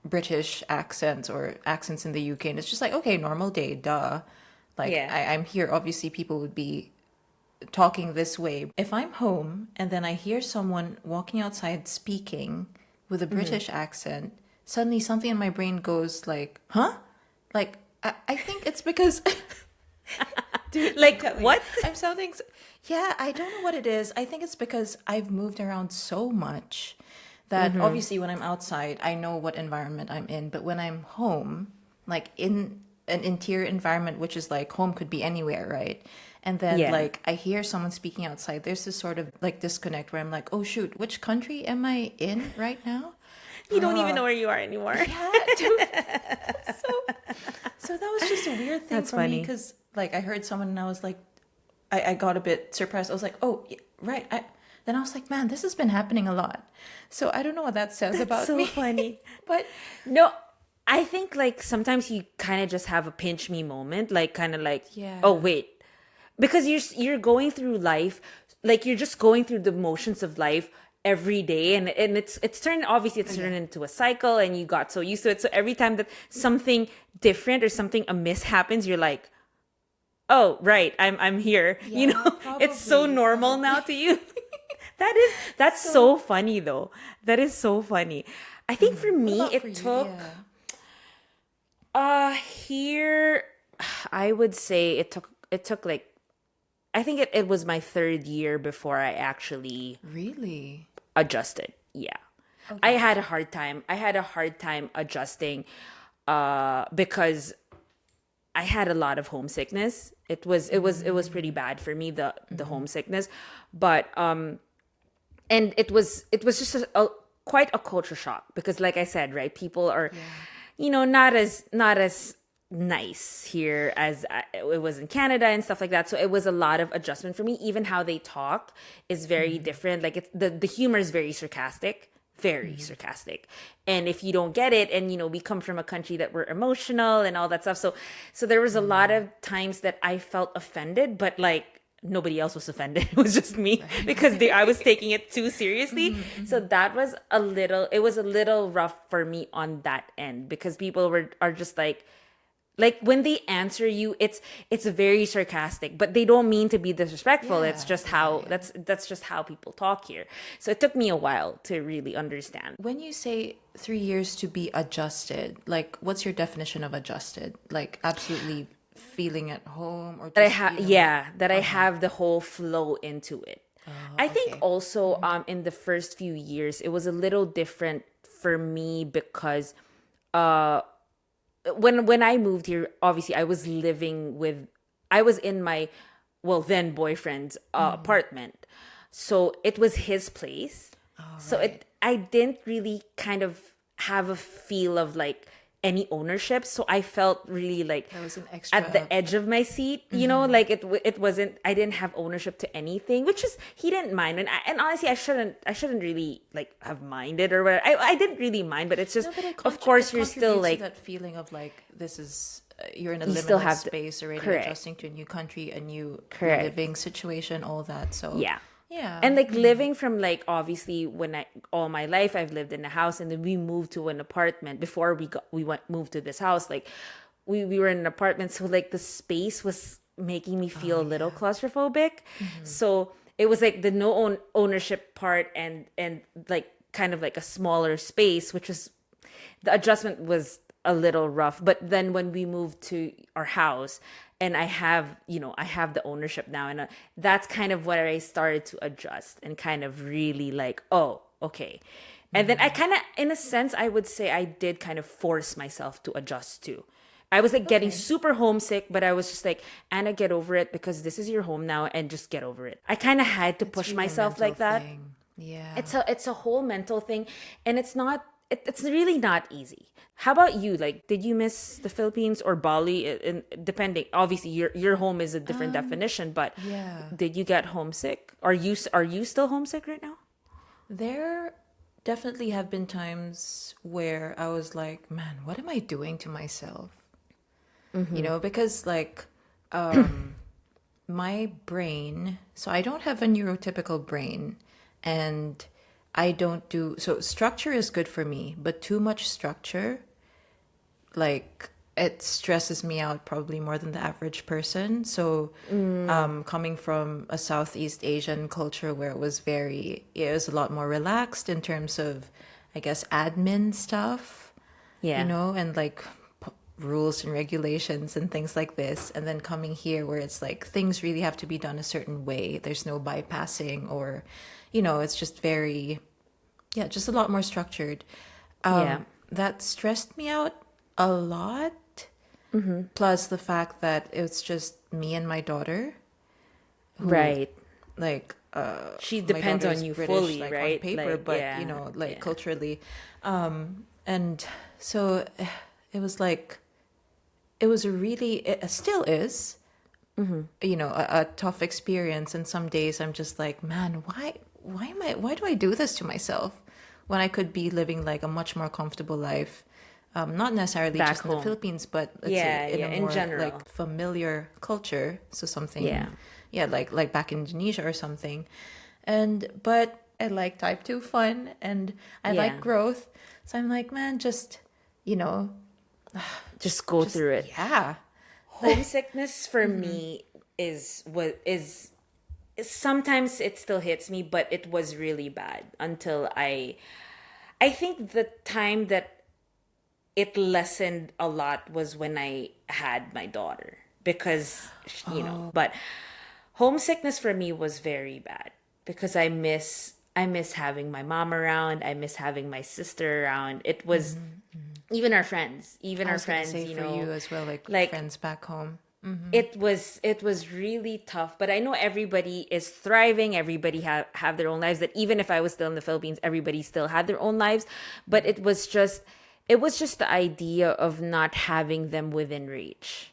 British accents or accents in the UK, and it's just like, okay, normal day, duh. Like Yeah. I'm here, obviously people would be talking this way. If I'm home and then I hear someone walking outside speaking with a British accent, suddenly something in my brain goes like, huh? Like I think it's because dude, Like, tell me, what? I'm sounding yeah, I don't know what it is. I think it's because I've moved around so much that obviously when I'm outside, I know what environment I'm in. But when I'm home, like in an interior environment, which is like home could be anywhere, right? And then Yeah. like I hear someone speaking outside, there's this sort of like disconnect where I'm like, oh shoot, which country am I in right now? You don't even know where you are anymore. Yeah, dude. So that was just a weird thing That's for me funny. because like I heard someone and I was like, I got a bit surprised. I was like, oh, right. Then I was like, man, this has been happening a lot. So I don't know what that says That's about so me. funny. But No, I think like sometimes you kind of just have a pinch me moment, like kind of like, Yeah. oh wait, because you're going through life, like you're just going through the motions of life every day, and it's turned obviously it's turned into a cycle, and you got so used to it. So every time that something different or something amiss happens, you're like, oh right, I'm here. You Yeah, know, it's so probably, normal now to you. That's so funny though. That is so funny. I think for what me about for it you? took here I would say it took like I think it was my third year before I actually Really? adjusted. Yeah. I had a hard time. I had a hard time adjusting because I had a lot of homesickness. It was pretty bad for me, the homesickness. But and it was just quite a culture shock because like I said, right, people are not as nice here as it was in Canada and stuff like that. So it was a lot of adjustment for me. Even how they talk is very different. Like it's the humor is very sarcastic, very sarcastic. And if you don't get it, and we come from a country that we're emotional and all that stuff. So there was a lot of times that I felt offended, but like nobody else was offended. It was just me because I was taking it too seriously. So that was it was a little rough for me on that end because people are just like when they answer you, it's very sarcastic, but they don't mean to be disrespectful. It's just how that's just how people talk here. So it took me a while to really understand. When you say 3 years to be adjusted, like what's your definition of adjusted? Like absolutely feeling at home or That I just, have, you know, yeah, that I have the whole flow into it. I think okay. also in the first few years it was a little different for me because when I moved here, obviously I was in my then boyfriend's apartment. So it was his place. So right. I didn't really kind of have a feel of like any ownership. So I felt really like That was an extra at the edge of my seat, like it wasn't, I didn't have ownership to anything, which is, he didn't mind. And honestly, I shouldn't really like have minded or whatever. I didn't really mind, but it's just, No, but of course it you're still contributes to like, that feeling of like this is you're in a you still liminal have space already, correct. adjusting to a new country, a new Correct. living situation, all that. So Yeah. yeah, And like living from like obviously all my life I've lived in a house, and then we moved to an apartment before moved to this house. Like we were in an apartment, so like the space was making me feel a little claustrophobic. So it was like the ownership part and like kind of like a smaller space, which was, the adjustment was a little rough. But then when we moved to our house and I have the ownership now, and that's kind of where I started to adjust and kind of really like, oh, okay. And then I kind of, in a sense, I would say I did kind of force myself to adjust too. I was like getting super homesick, but I was just like, Anna, get over it because this is your home now, and just get over it. I kind of had to push really a myself mental like that. thing. Yeah, It's a whole mental thing, and it's really not easy. How about you? Like, did you miss the Philippines or Bali? Depending, obviously, your home is a different definition, but yeah. did you get homesick? Are you still homesick right now? There definitely have been times where I was like, man, what am I doing to myself? You know, because like my brain, so I don't have a neurotypical brain, and I don't do, so structure is good for me, but too much structure, like it stresses me out probably more than the average person. So coming from a Southeast Asian culture where it was a lot more relaxed in terms of, I guess, admin stuff, Yeah. you know, and like rules and regulations and things like this. And then coming here where it's like things really have to be done a certain way. There's no bypassing or, you know, it's just just a lot more structured. Yeah. That stressed me out a lot. Plus the fact that it's just me and my daughter, Right. like She my depends daughter on is you British, fully, like on right? paper, Like, but you yeah. know, like Yeah. culturally. And so it was like, it was a really, it still is, you know, a tough experience. And some days I'm just like, man, why do I do this to myself when I could be living like a much more comfortable life? Not necessarily Back just in the home. Philippines, but let's say Yeah, in yeah, a in more general. like familiar culture. So something, Yeah. yeah, like back in Indonesia or something. But I like type 2 fun and I like Yeah. growth. So I'm like, man, just, you know, Just go just, through it. yeah. Homesickness for me is what is sometimes it still hits me, but it was really bad until I think the time that it lessened a lot was when I had my daughter because but homesickness for me was very bad because I miss having my mom around. I miss having my sister around. It was even I our was gonna friends, say for you as well, like like friends back home. it was really tough, but I know everybody is thriving. Everybody have their own lives. That even if I was still in the Philippines, everybody still had their own lives. But it was just the idea of not having them within reach.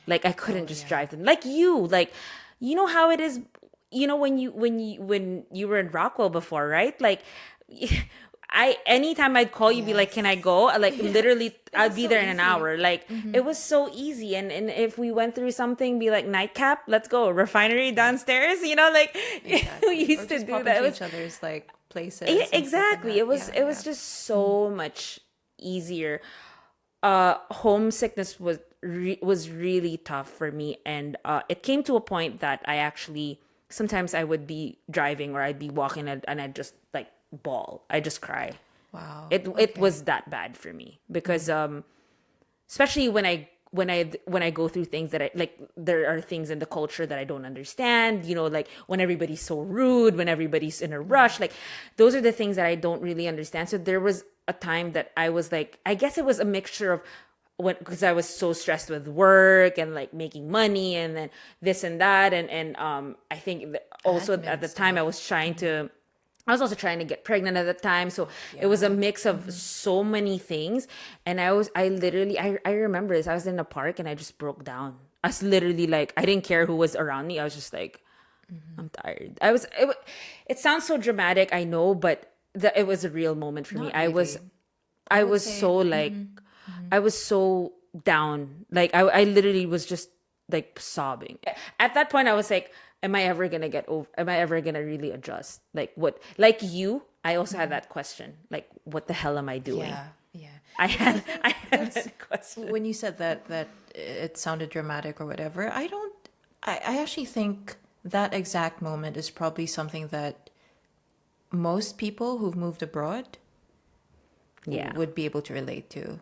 Like I couldn't Oh just yeah. drive them. Like you know how it is. When you were in Rockwell before, right? Like I anytime I'd call you, be like, "Can I Yes. go?" Like Yes. literally, It I'd was be so there in an easy. hour. Like it was so easy, and if we went through something, be like nightcap, let's go refinery Yeah, downstairs. Like we exactly. Or used to just do pop that. It into was each other's like places and stuff like exactly. that. It was Yeah. just so much easier. Homesickness was really tough for me, and it came to a point that I actually sometimes I would be driving or I'd be walking and I'd just like bawl. I just cry. Wow. It Okay. was that bad for me because especially when I go through things that I like, there are things in the culture that I don't understand, like when everybody's so rude, when everybody's in a rush, like those are the things that I don't really understand. So there was a time that I was like, I guess it was a mixture of when, because I was so stressed with work and like making money and then this and that, and I think that also at Admin the time stuff. I was also trying to get pregnant at the time. So it was a Yeah. mix of so many things. And I remember this. I was in a park and I just broke down. I was literally like, I didn't care who was around me. I was just like, I'm tired. It sounds so dramatic, I know, but it was a real moment for me. Not I was, really. I I would was say, so like, I was so down. Like I literally was just like sobbing. At that point, I was like, am I ever gonna get over? Am I ever gonna really adjust? Like what? Like you, I also had that question. Like, what the hell am I doing? yeah, yeah. I Because I had think I had that's that question. when you said that it sounded dramatic or whatever. I don't. I actually think that exact moment is probably something that most people who've moved abroad Yeah, would be able to relate to.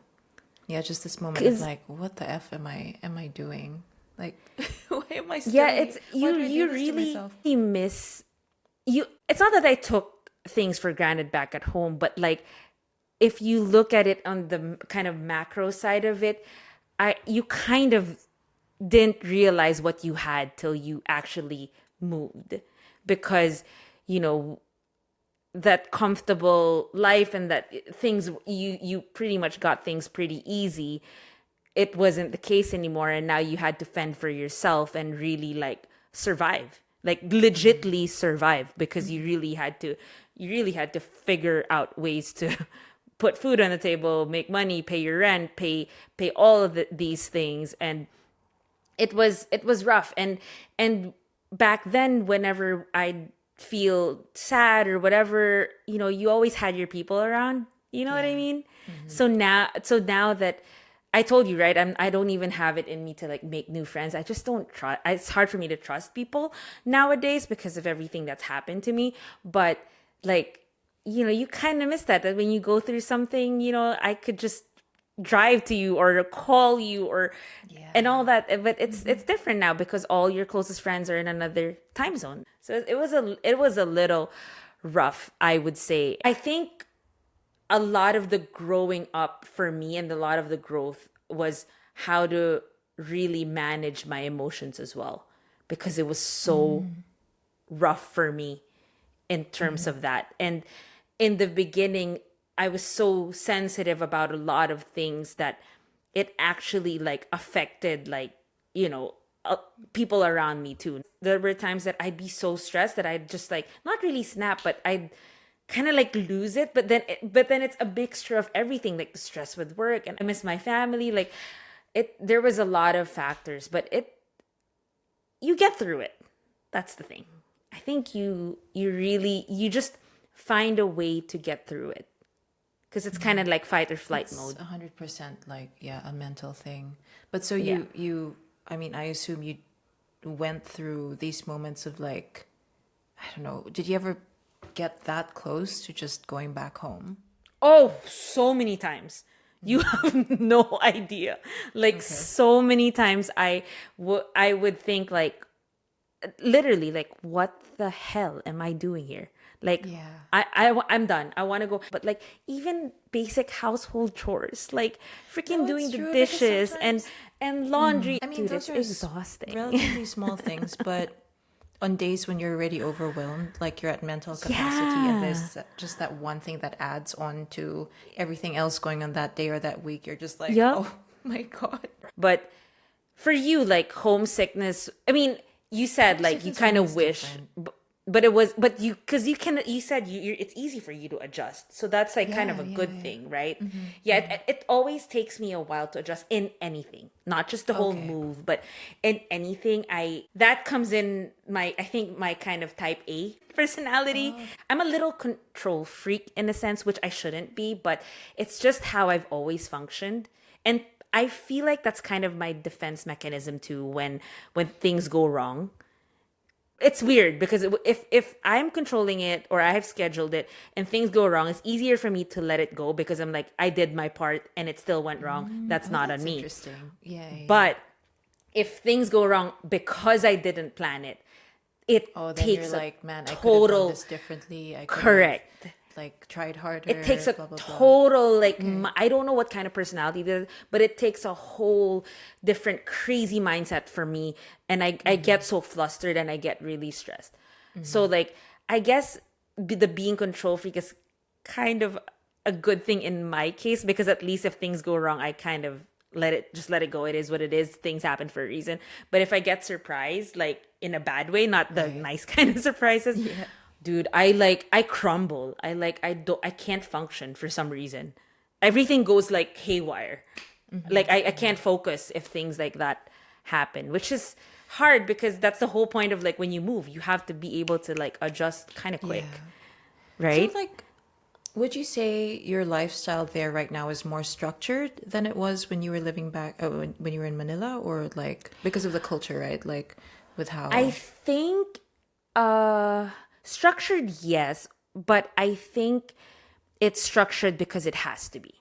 Yeah, just this moment of cause like, what the f am I doing? Like, why am I yeah, still here? it's Why you. do I do You this to really myself? miss you. It's not that I took things for granted back at home, but like if you look at it on the kind of macro side of it, you kind of didn't realize what you had till you actually moved, because you know that comfortable life and that things, you pretty much got things pretty easy. It wasn't the case anymore, and now you had to fend for yourself and really like survive, like legitly survive, because you really had to figure out ways to put food on the table, make money, pay your rent, pay all of these things. And it was rough. And back then, whenever I feel sad or whatever, you always had your people around, you know what I Yeah. mean? So now that I told you, right, I don't even have it in me to like make new friends. I just don't trust. It's hard for me to trust people nowadays because of everything that's happened to me. But like, you kind of miss that when you go through something, I could just drive to you or call you or and all Yeah. that. But it's different now because all your closest friends are in another time zone. So it was a little rough, I would say. I think a lot of the growing up for me and a lot of the growth was how to really manage my emotions as well, because it was so rough for me in terms of that. And in the beginning, I was so sensitive about a lot of things that it actually like affected, like, you know, people around me too. There were times that I'd be so stressed that I'd just like not really snap, but I'd kind of like lose it. But then it's a mixture of everything, like the stress with work, and I miss my family. Like it, there was a lot of factors, but you get through it. That's the thing. I think you just find a way to get through it, because it's kind of like fight or flight It's mode. 100% like, yeah, a mental thing. But so Yeah. I mean, I assume you went through these moments of like, I don't know, did you ever get that close to just going back home? Oh, so many times. You have no idea. Like Okay. so many times I would think like literally like what the hell am I doing here? Like Yeah. I'm done. I want to go. But like even basic household chores, like freaking No, it's doing the true because dishes and sometimes, laundry, I mean, dude, those it's are exhausting. relatively small things, but on days when you're already overwhelmed, like you're at mental capacity, and Yeah. there's just that one thing that adds on to everything else going on that day or that week, you're just like, Yep. oh my God. But for you, like homesickness, I mean, you said like you Homesickness for kind me of is wish, different. but it was, but because you said it's easy for you to adjust. So that's like kind of Yeah, a yeah, good yeah. thing, right? Yeah, it always takes me a while to adjust in anything, not just the whole Okay. move, but in anything. That comes in I think my kind of type A personality. I'm a little control freak in a sense, which I shouldn't be, but it's just how I've always functioned. And I feel like that's kind of my defense mechanism too when things go wrong. It's weird because if I'm controlling it or I have scheduled it and things go wrong, it's easier for me to let it go because I'm like I did my part and it still went wrong. That's Oh, not on that's me. interesting. Yeah, yeah, yeah. But if things go wrong because I didn't plan it, it Oh, then you're takes a like, man, I could have done total this differently. I could have correct. like tried It takes harder, a blah blah blah. total like Okay. I don't know what kind of personality it is, but it takes a whole different crazy mindset for me, and I get so flustered and I get really stressed. So like I guess the being control freak is kind of a good thing in my case, because at least if things go wrong, I kind of let it go. It is what it is. Things happen for a reason. But if I get surprised, like in a bad way, not the Right. nice kind of surprises, Yeah. dude, I crumble. I can't function for some reason. Everything goes like haywire. Like I can't focus if things like that happen, which is hard because that's the whole point of like when you move, you have to be able to like adjust kind of quick, Yeah. So right? like, would you say your lifestyle there right now is more structured than it was when you were living back, when you were in Manila, or like because of the culture, right? Like with I how. think structured, yes, but I think it's structured because it has to be.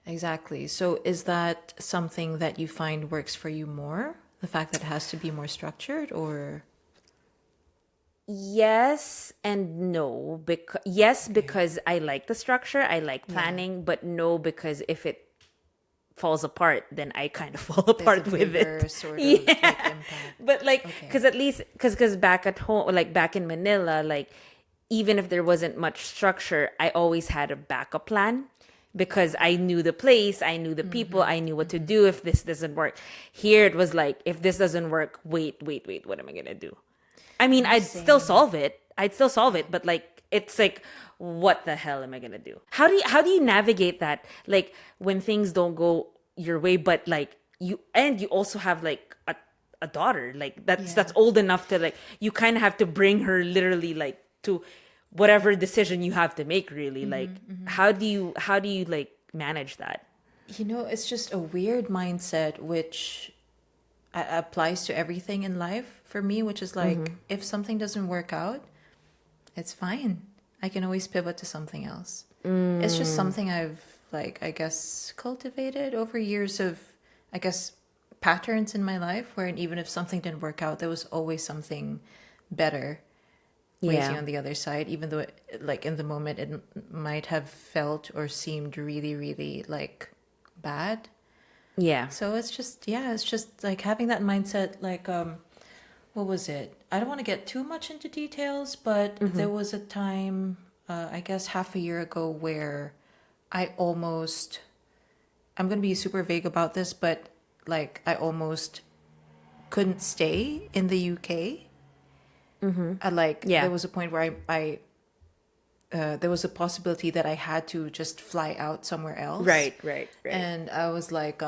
Exactly. So is that something that you find works for you more? The fact that it has to be more structured, or Yes and no. Because yes, okay. because I like the structure, I like Yeah. planning, but no, because if it falls apart, then I kind of fall There's a apart with bigger it. sort of like Yeah. impact. But like, Okay. because at least, because back at home, like back in Manila, like even if there wasn't much structure, I always had a backup plan because I knew the place, I knew the people, I knew what to do if this doesn't work. Here it was like, if this doesn't work, wait, what am I gonna do? I mean, No, I'd still same. solve it. I'd still solve it, but like it's like what the hell am I going to do? How do you navigate that like when things don't go your way, but like you also have like a daughter like that's Yeah. old enough to like you kind of have to bring her literally like to whatever decision you have to make, really, like how do you like manage that? You know, it's just a weird mindset which applies to everything in life for me, which is like if something doesn't work out, it's fine. I can always pivot to something else. It's just something I've like I guess cultivated over years of I guess patterns in my life where even if something didn't work out, there was always something better waiting Yeah. on the other side, even though like in the moment might have felt or seemed really really like bad. Yeah. So it's just like having that mindset, like, what was it? I don't want to get too much into details, but there was a time, I guess half a year ago, where I almost, I'm going to be super vague about this, but like I almost couldn't stay in the UK. Like Yeah. there was a point where there was a possibility that I had to just fly out somewhere else. Right. And I was like,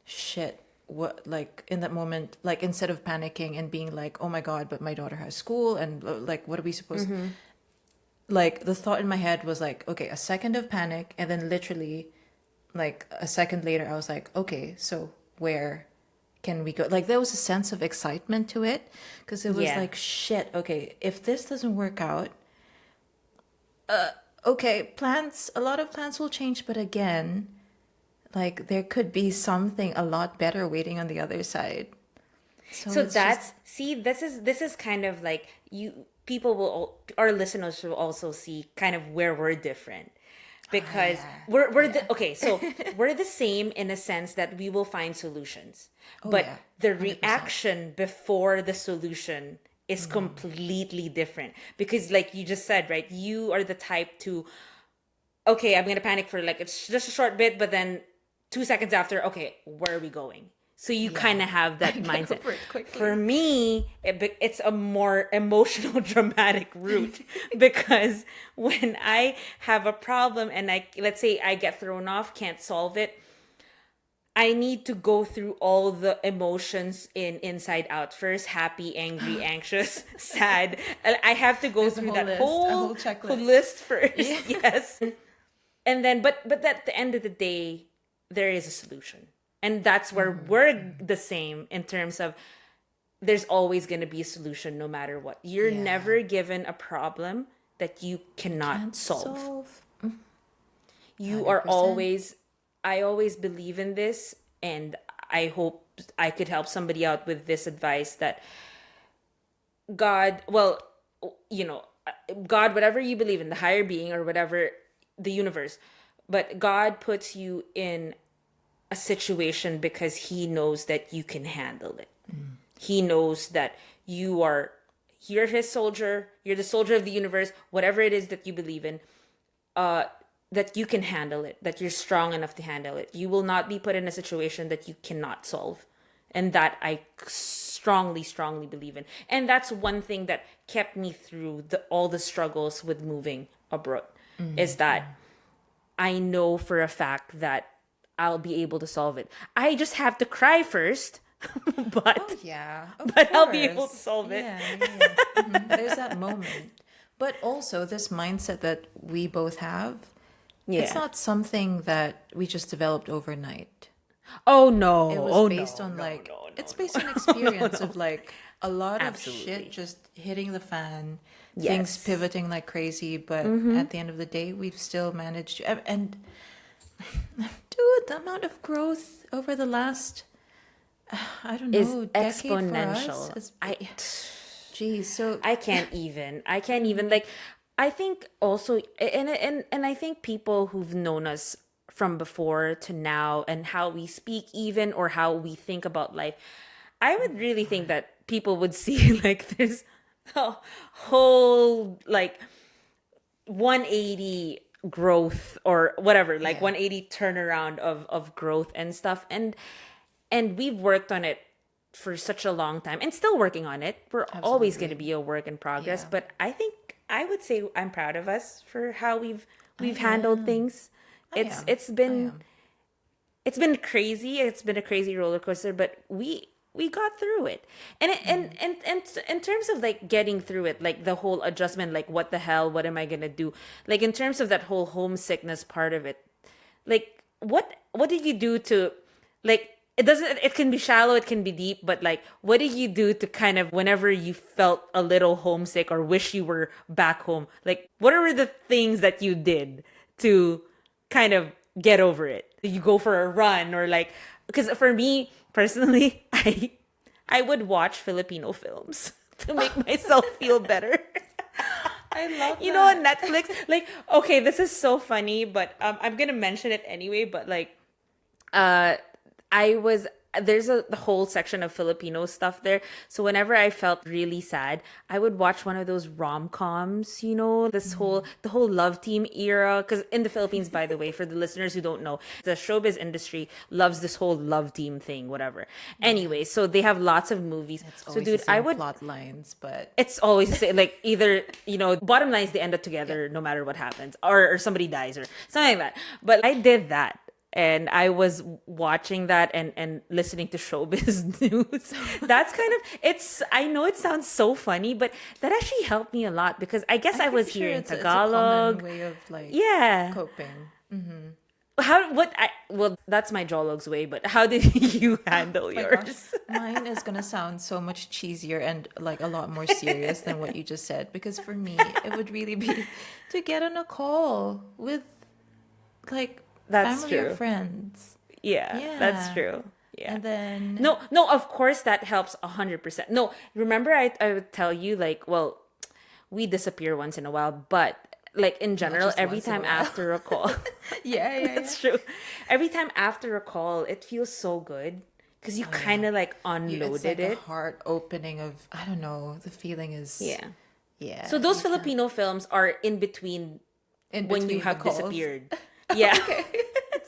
shit, what, like in that moment, like instead of panicking and being like, oh my God, but my daughter has school and like, what are we supposed like the thought in my head was like, okay, a second of panic. And then literally like a second later, I was like, okay, so where can we go? Like there was a sense of excitement to it because it was Yeah. like, shit, okay, if this doesn't work out, okay, plans, a lot of plans will change, but again, like there could be something a lot better waiting on the other side. So It's that's see, this is kind of like you people will our listeners will also see kind of where we're different because we're the okay, so we're the same in a sense that we will find solutions. But yeah, the 100%. reaction before the solution is completely different because like you just said, right? You are the type to okay, I'm gonna panic for like it's just a short bit, but then 2 seconds after, okay, where are we going? So you kind of have that I get mindset. over it quickly. For me, it's a more emotional, dramatic route because when I have a problem and let's say I get thrown off, can't solve it, I need to go through all the emotions in inside out first: happy, angry, anxious, sad. And I have to go There's a through whole that list, a whole whole checklist. list first. Yes. And then but at the end of the day there is a solution, and that's where we're the same in terms of there's always going to be a solution no matter what. You're Yeah. never given a problem that you cannot Can't solve. solve. You are 100%. always I always believe in this, and I hope I could help somebody out with this advice that God, well, you know, God, whatever you believe in, the higher being or whatever, the universe, but God puts you in a situation because he knows that you can handle it. He knows that you're his soldier, you're the soldier of the universe, whatever it is that you believe in, that you can handle it, that you're strong enough to handle it. You will not be put in a situation that you cannot solve. And that I strongly, strongly believe in. And that's one thing that kept me through all the struggles with moving abroad, is that I know for a fact that I'll be able to solve it. I just have to cry first, but Yeah, but I'll be able to solve it. Yeah. There's that moment. But also this mindset that we both have, it's not something that we just developed overnight. Oh no. It was Oh based no. on No, like no, no, it's no. based on experience of like a lot of Absolutely. shit just hitting the fan, Yes. things pivoting like crazy, but at the end of the day we've still managed to and dude, the amount of growth over the last I don't Is know, decade for exponential. us. Geez, so I can't even like I think also and I think people who've known us from before to now and how we speak even or how we think about life, I would really think that people would see like there's a whole like 180 growth or whatever, like Yeah. 180 turnaround of growth and stuff, and we've worked on it for such a long time and still working on it. We're always going to be a work in progress, Yeah. but I think I would say I'm proud of us for how we've handled things. am. It's I been am. it's been crazy. It's been a crazy roller coaster, but we got through it. And in terms of like getting through it, like the whole adjustment, like what the hell, what am I gonna do? Like in terms of that whole homesickness part of it, like what did you do to like it can be shallow, it can be deep, but like what did you do to kind of whenever you felt a little homesick or wish you were back home, like what are the things that you did to kind of get over it? Did you go for a run or like because for me personally I would watch Filipino films to make myself feel better. I love You know, on Netflix, like, okay, this is so funny, but I'm gonna mention it anyway. But like, I was there's the whole section of Filipino stuff there. So whenever I felt really sad, I would watch one of those rom-coms, the whole love team era. Because in the Philippines, by the way, for the listeners who don't know, the showbiz industry loves this whole love team thing, whatever. Anyway, so they have lots of movies. It's So always dude, the same I would plot lines, but it's always the same. Like either bottom line is they end up together no matter what happens, or somebody dies or something like that. But I did that, and I was watching that and listening to showbiz news. That's kind of it's. I know it sounds so funny, but that actually helped me a lot because I guess I was pretty sure hearing it's a Tagalog. common way of like Yeah. coping. That's my Jolog's way, but how did you handle My gosh, yours? mine is gonna sound so much cheesier and like a lot more serious than what you just said. Because for me, it would really be to get on a call with like That's family or true. friends. Yeah, that's Yeah. true. Yeah. And then No, no, of course that helps 100%. No, remember I would tell you like, well, we disappear once in a while, but like in general, just every once in a time while. after a call, yeah. that's true. Every time after a call, it feels so good because you kind of like It's unloaded like a it. heart opening of I don't know. The feeling is Yeah. yeah. So those you can't- Filipino films are in between in when you between the have calls. disappeared. Yeah.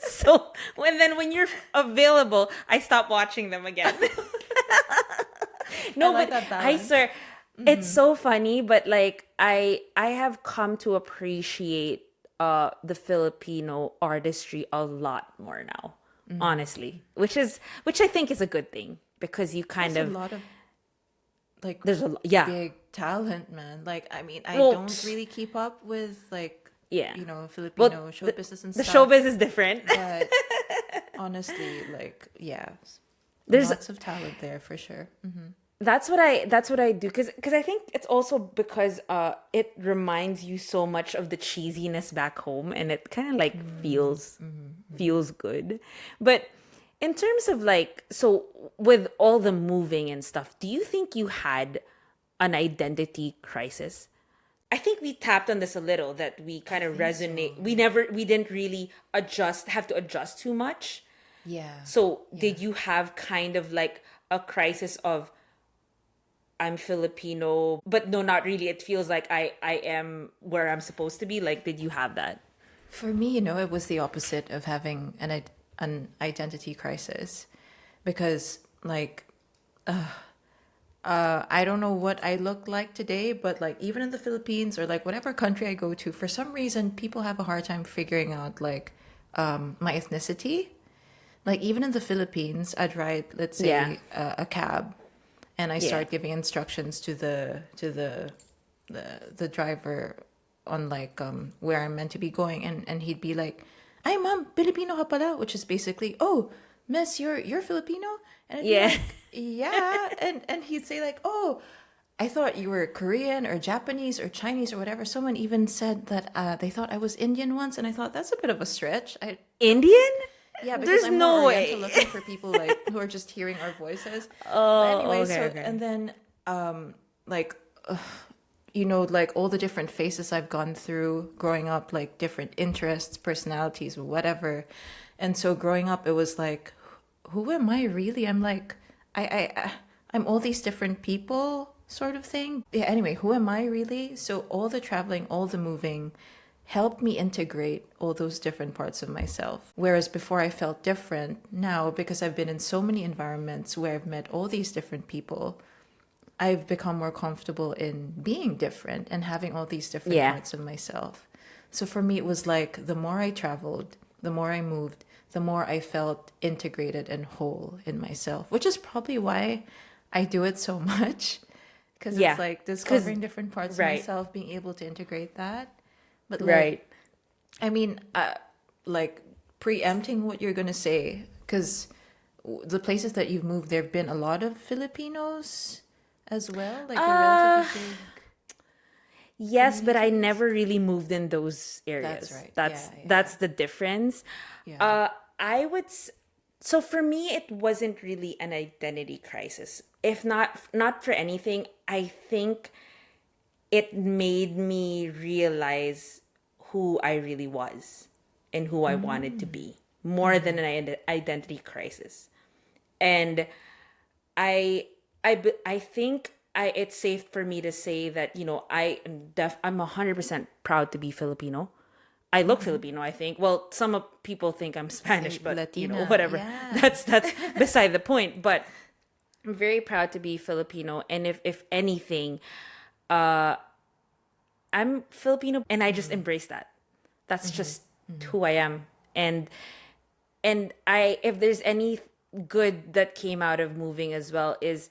So when you're available, I stop watching them again. No, I like but that I balance. swear, it's so funny. But like I have come to appreciate the Filipino artistry a lot more now, honestly, which I think is a good thing because you kind There's of a lot of like there's a yeah big talent, man. Like, I mean, I Well, don't really keep up with like, yeah. Filipino show business and the stuff. showbiz is different. But honestly, like, yeah, There's lots of talent there for sure. that's what I do because I think it's also because it reminds you so much of the cheesiness back home and it kind of like feels good. But in terms of like so with all the moving and stuff, do you think you had an identity crisis? I think we tapped on this a little that we kind of resonate. We didn't really have to adjust too much. Yeah. So did you have kind of like a crisis of I'm Filipino, but no, not really. It feels like I am where I'm supposed to be. Like, did you have that? For me, it was the opposite of having an identity crisis, because like I don't know what I look like today, but like even in the Philippines or like whatever country I go to, for some reason people have a hard time figuring out like my ethnicity. Like even in the Philippines, I'd ride, let's say, Yeah. a cab, and I Yeah. start giving instructions to the driver on like where I'm meant to be going, and he'd be like, "Ay, ma'am, Filipino ka pala," which is basically, "Oh, miss, you're Filipino," and I'd be Yeah. like, "Yeah," and he'd say like, "Oh, I thought you were Korean or Japanese or Chinese or whatever." Someone even said that they thought I was Indian once, and I thought that's a bit of a stretch. Indian? Yeah, because There's I'm no more way. oriental looking for people like who are just hearing our voices. Oh, But anyway, okay, so okay. and then like like all the different phases I've gone through growing up, like different interests, personalities, whatever. And so growing up, it was like, who am I really? I'm like, I'm all these different people, sort of thing. Yeah. Anyway, who am I really? So all the traveling, all the moving, helped me integrate all those different parts of myself. Whereas before I felt different, now because I've been in so many environments where I've met all these different people, I've become more comfortable in being different and having all these different Yeah. parts of myself. So for me, it was like the more I traveled, the more I moved, the more I felt integrated and whole in myself, which is probably why I do it so much. Because Yeah. it's like 'Cause- discovering different parts right. of myself, being able to integrate that. But like, Right. I mean, like preempting what you're gonna say, because the places that you've moved, there've been a lot of Filipinos as well, like a relatively big. Yes, but I never really moved in those areas. right. That's Yeah, yeah. that's the difference. Yeah. I would so for me it wasn't really an identity crisis. If not for anything, I think it made me realize who I really was and who I wanted to be. more than an identity crisis. And I think it's safe for me to say that, I'm 100% proud to be Filipino. I look Filipino, I think. Well, people think I'm Spanish, but Latina, whatever. yeah. That's beside the point. But I'm very proud to be Filipino, and if anything, I'm Filipino, and I just embrace that. That's just who I am, and I if there's any good that came out of moving as well is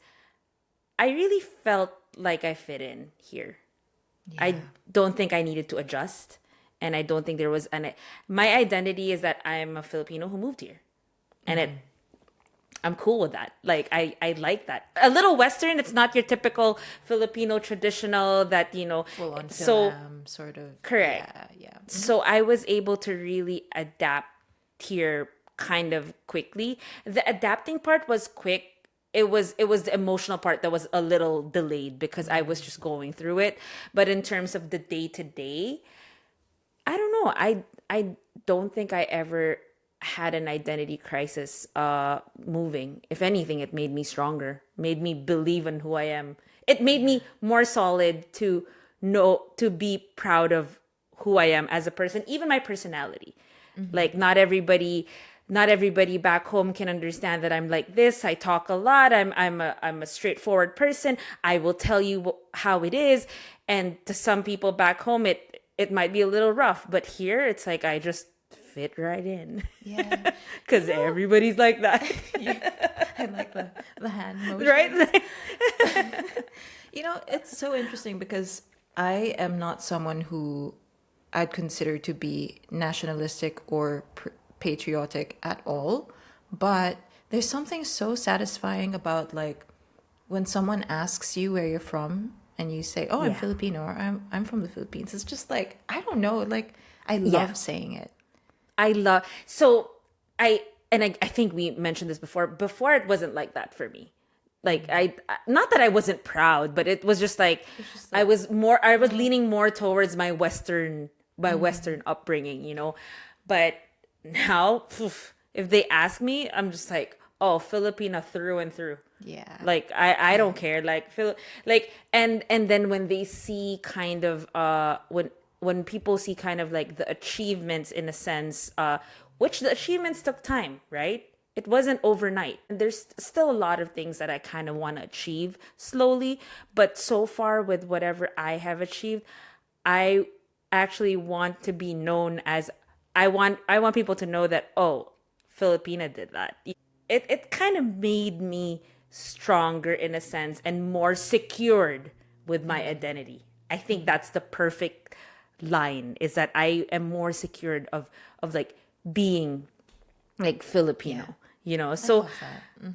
I really felt like I fit in here. I don't think I needed to adjust, and I don't think there was my identity is that I'm a Filipino who moved here, and I'm cool with that. Like I like that. A little Western. It's not your typical Filipino traditional that Full on So sort of. correct. Yeah. So I was able to really adapt here kind of quickly. The adapting part was quick. It was the emotional part that was a little delayed because I was just going through it. But in terms of the day to day, I don't know. I don't think I ever had an identity crisis moving. If anything, it made me stronger, made me believe in who I am. It made me more solid to be proud of who I am as a person, even my personality. Like not everybody back home can understand that I'm like this. I talk a lot. I'm a straightforward person. I will tell you how it is. And to some people back home, it might be a little rough, but here it's like I just fit right in. Yeah. Because everybody's like that. I like the hand motion. Right? It's so interesting because I am not someone who I'd consider to be nationalistic or patriotic at all. But there's something so satisfying about like when someone asks you where you're from and you say, "Oh, I'm Yeah. Filipino," or "I'm from the Philippines." It's just like I don't know, like I love saying it. I think we mentioned this before. Before it wasn't like that for me. Like not that I wasn't proud, but it was just like I was leaning more towards my Western upbringing, But now, if they ask me, I'm just like, oh, Filipina through and through. Yeah. Like I don't care. And then when they see kind of when people see kind of like the achievements in a sense, which the achievements took time, right? It wasn't overnight. And there's still a lot of things that I kind of want to achieve slowly, but so far with whatever I have achieved, I actually want to be known as I want people to know that, oh, Filipina did that. It kind of made me stronger in a sense and more secured with my identity. I think that's the perfect line, is that I am more secured of like being like Filipino, So Love that.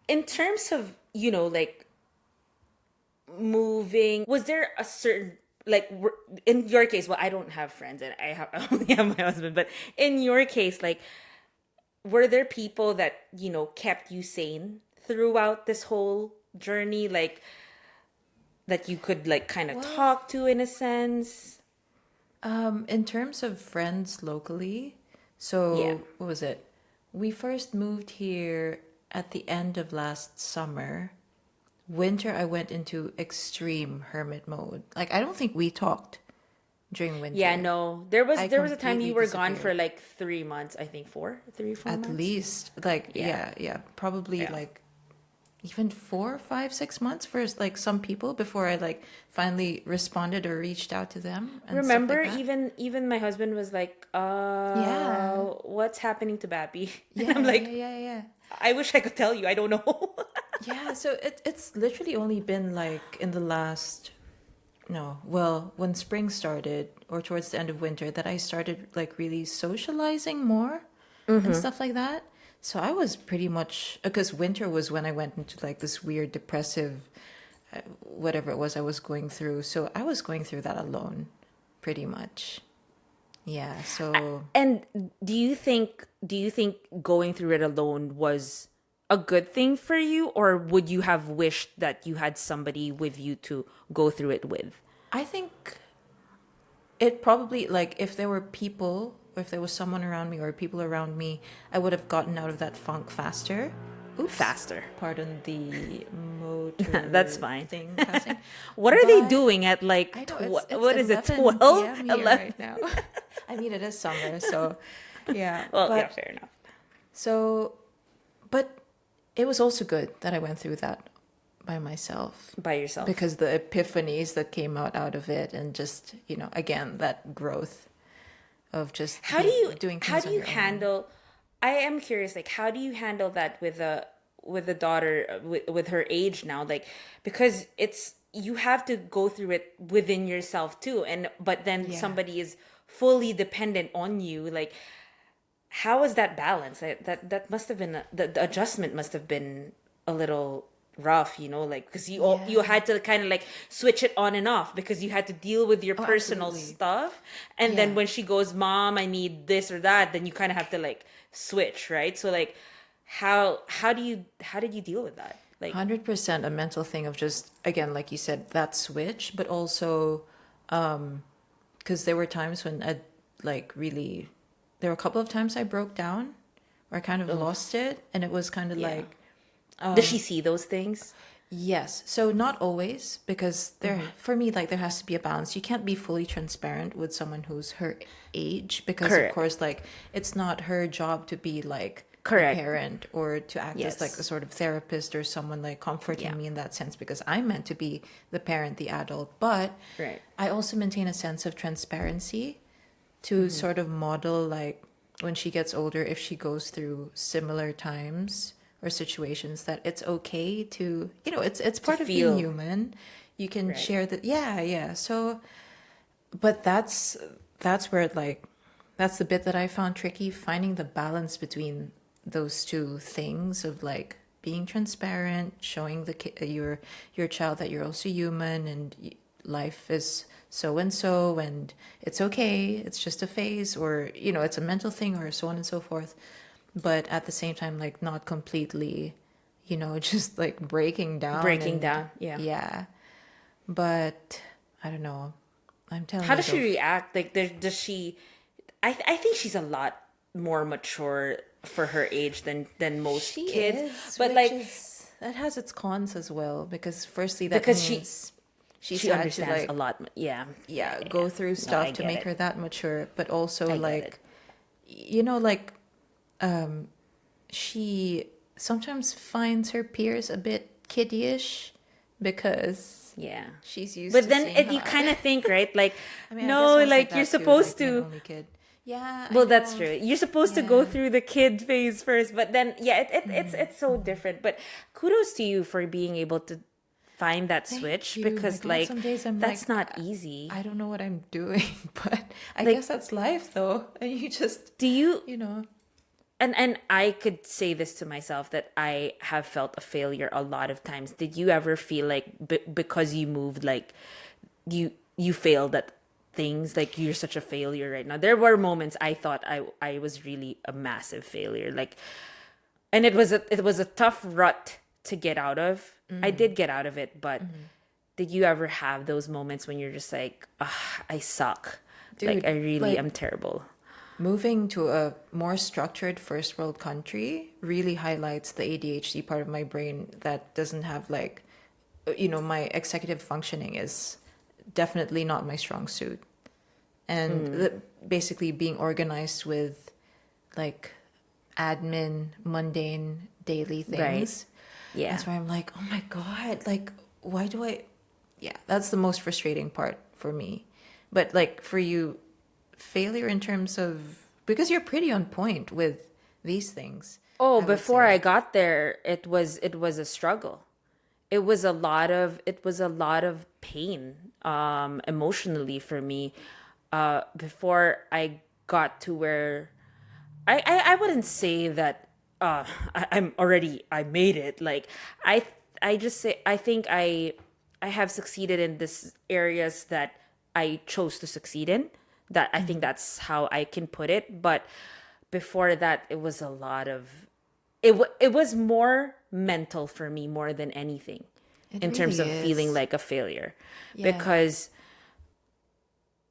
in terms of, like moving, was there a certain like in your case, well, I don't have friends and I only have my husband, but in your case, like, were there people that kept you sane throughout this whole journey, like that you could like kind of talk to in a sense? In terms of friends locally, so Yeah. what was it? We first moved here at the end of last summer. Winter, I went into extreme hermit mode. Like, I don't think we talked during winter. Yeah, no. I There was a time you completely were gone for disappeared. like 3 months, I think 4 At months. least, like, Yeah. yeah, probably Yeah. like even 4, 5, 6 months for like some people before I like finally responded or reached out to them. And Remember, stuff like that. even my husband was like, Yeah. what's happening to Bappy?" And Yeah, I'm like, yeah. I wish I could tell you. I don't know. Yeah, so it's literally only been like in the last no, well, when spring started or towards the end of winter that I started like really socializing more and stuff like that. So I was pretty much because winter was when I went into like this weird depressive whatever it was I was going through. So I was going through that alone pretty much. Yeah, so And do you think going through it alone was a good thing for you, or would you have wished that you had somebody with you to go through it with? I think it probably like if there were people or if there was someone around me or people around me, I would have gotten out of that funk faster. Oops. Faster. Pardon the motor. That's fine. Thing passing. What are they But doing at like I know what is it, 11 12? p.m. here 11? right now. I mean, it is summer, so yeah. Well, but, yeah, fair enough. So, but it was also good that I went through that by myself. By yourself. Because the epiphanies that came out of it, and just, again, that growth of just doing things how do on you your own. handle I am curious, like, how do you handle that with a daughter with her age now, like, because it's you have to go through it within yourself too, and but then somebody is fully dependent on you, like, how is that balance? That must have been the adjustment must have been a little rough, like, because you had to kind of like switch it on and off because you had to deal with your personal absolutely. stuff, and then when she goes, "Mom, I need this or that," then you kind of have to like switch, right? So like, how did you deal with that? Like, 100% a mental thing of just, again, like you said, that switch, but also because there were times when I like really, there were a couple of times I broke down or I kind of lost it, and it was kind of like, does she see those things? yes. So not always, because for me, like, there has to be a balance. You can't be fully transparent with someone who's her age, because Correct. of course, like, it's not her job to be like Correct. a parent or to act as like a sort of therapist or someone like comforting me in that sense, because I'm meant to be the parent, the adult. But Right. I also maintain a sense of transparency to sort of model, like, when she gets older, if she goes through similar times or situations, that it's okay to, it's part of feel. being human. You can share that. Yeah. So, but that's where it, like, that's the bit that I found tricky, finding the balance between those two things of, like, being transparent, showing your child that you're also human, and life is so and so, and it's okay, it's just a phase, or it's a mental thing, or so on and so forth. But at the same time, like, not completely, just like breaking down. Yeah. But I don't know. I'm telling How you, does she react? Like, does she? I think she's a lot more mature for her age than most she kids. is, But which like, that has its cons as well, because firstly, that because means she's she had to, understands like, a lot. Yeah. go through No, stuff I to get make it. her that mature, but also, I get like, it. like, she sometimes finds her peers a bit kiddyish because Yeah. she's used But to then seeing you how kind of think, right? Like, I mean, I guess no, I was like that you're too, supposed like, an to. only kid. Yeah, I Well, that's know. true. You're supposed to go through the kid phase first, but then it's so different. But kudos to you for being able to find that switch, You. My because God, like some days I'm that's like, not easy. I don't know what I'm doing, but I Like, guess that's life, though. And you just, do you you know, and I could say this to myself that I have felt a failure a lot of times. Did you ever feel like because you moved, like you failed at things, like you're such a failure right now? There were moments I thought I was really a massive failure, like, and it was a tough rut to get out of. I did get out of it, but did you ever have those moments when you're just like, I suck, like Dude, I really like, am terrible? moving to a more structured first world country really highlights the ADHD part of my brain that doesn't have, like, my executive functioning is definitely not my strong suit. And basically being organized with, like, admin, mundane, daily things. Right. Yeah. That's where I'm like, oh my God, like, why do I? Yeah, that's the most frustrating part for me. But, like, for you, failure in terms of, because you're pretty on point with these things. Oh, I would before say. I got there, it was a struggle. It was a lot of pain, emotionally for me. Before I got to where I wouldn't say that I made it. Like, I just say I think I have succeeded in this areas that I chose to succeed in. That I think that's how I can put it. But before that, it was a lot of it was more mental for me more than anything, It in terms really of feeling is. like a failure, Yeah. because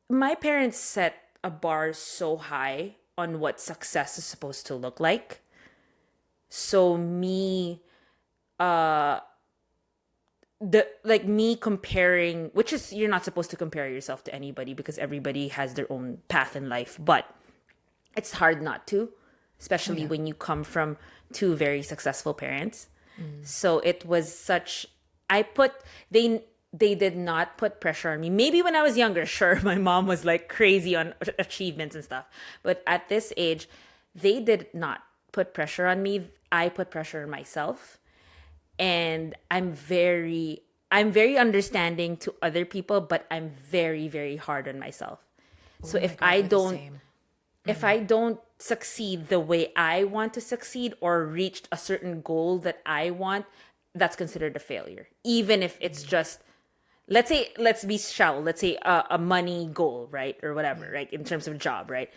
my parents set a bar so high on what success is supposed to look like. So me, me comparing, which is, you're not supposed to compare yourself to anybody because everybody has their own path in life, but it's hard not to, especially when you come from two very successful parents. So it was such, I put, they did not put pressure on me. Maybe when I was younger, sure, my mom was like crazy on achievements and stuff. But at this age, they did not put pressure on me. I put pressure on myself. And I'm very understanding to other people, but I'm very, very hard on myself. So Oh my God, we're the same. if I don't succeed the way I want to succeed or reach a certain goal that I want, that's considered a failure. Even if it's just, let's be shallow. Let's say a money goal, right? Or whatever, right? In terms of job, right?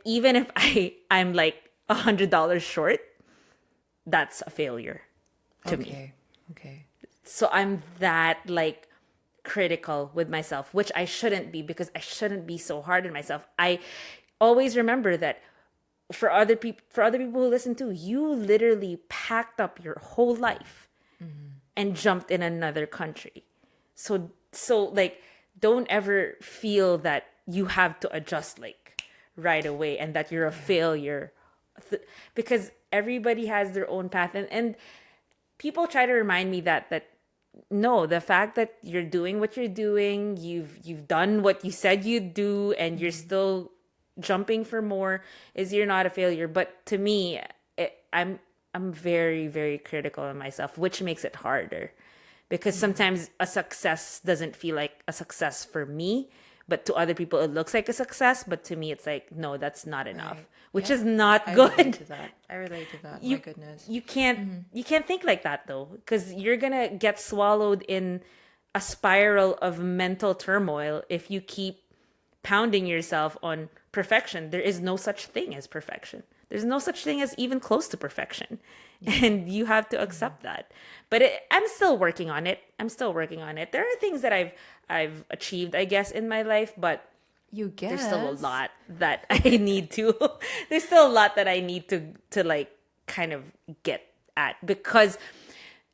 Even if I'm like $100 short, that's a failure to me. Okay. So I'm that like critical with myself, which I shouldn't be, because I shouldn't be so hard on myself. I always remember that for other people who listen to, you literally packed up your whole life and jumped in another country. So like, don't ever feel that you have to adjust like right away and that you're a failure, because everybody has their own path, and people try to remind me that no, the fact that you're doing what you're doing, you've done what you said you'd do, and you're still jumping for more, is you're not a failure. But to me, I'm very, very critical of myself, which makes it harder, because sometimes a success doesn't feel like a success for me, but to other people it looks like a success, but to me it's like, no, that's not enough. Right. Which Yeah. is not I good. relate to that. My goodness. You can't think like that though, because you're gonna get swallowed in a spiral of mental turmoil if you keep pounding yourself on perfection. There is no such thing as perfection. There's no such thing as even close to perfection. And you have to accept that. But I'm still working on it. There are things that I've achieved, I guess, in my life, but You guess. there's still a lot that I need to there's still a lot that I need to like kind of get at, because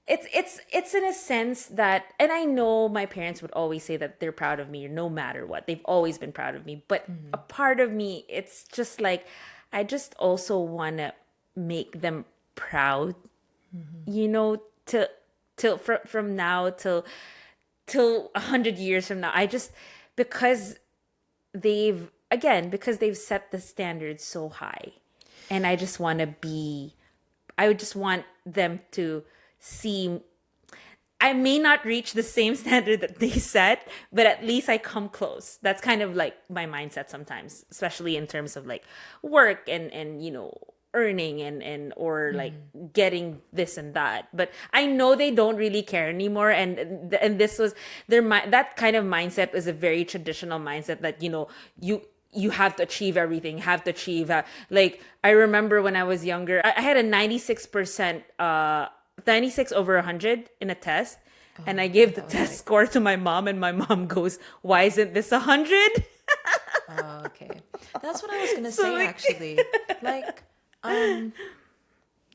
it's in a sense that, and I know my parents would always say that they're proud of me no matter what. They've always been proud of me, but a part of me, it's just like, I just also want to make them proud, from now till 100 years from now. I just, because they've set the standards so high, and I would just want them to see, I may not reach the same standard that they set, but at least I come close. That's kind of like my mindset sometimes, especially in terms of like work and earning and or like getting this and that. But I know they don't really care anymore, and this was that kind of mindset is a very traditional mindset that you have to achieve everything, like I remember when I was younger, I had a 96% 96 over 100 in a test, and I gave the test score to my mom, and my mom goes, "Why isn't this 100?" Oh, okay. That's what I was gonna So, say like- actually. Like,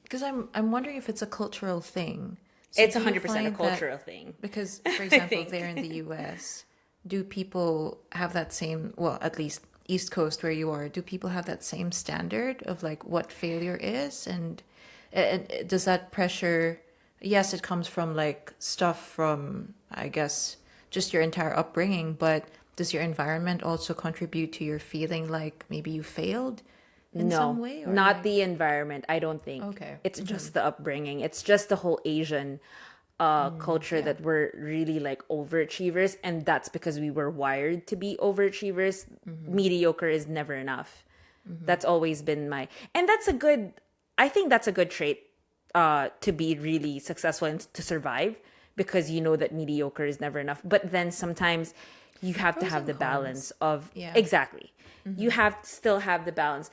because I'm wondering if it's a cultural thing. So It's do you 100% a find that- cultural thing. Because, for example, think. there in the US, do people have that same, well, at least East Coast where you are, do people have that same standard of like what failure is? And does that pressure, yes, it comes from like stuff from, I guess, just your entire upbringing, but does your environment also contribute to your feeling like maybe you failed in some way? Or not like- the environment, I don't think. Okay. It's just the upbringing. It's just the whole Asian culture that we're really like overachievers, and that's because we were wired to be overachievers. Mediocre is never enough. That's always been and I think that's a good trait to be really successful and to survive, because you know that mediocre is never enough. But then sometimes you have to Pros have and the cons. balance of Yeah. exactly. You have to still have the balance.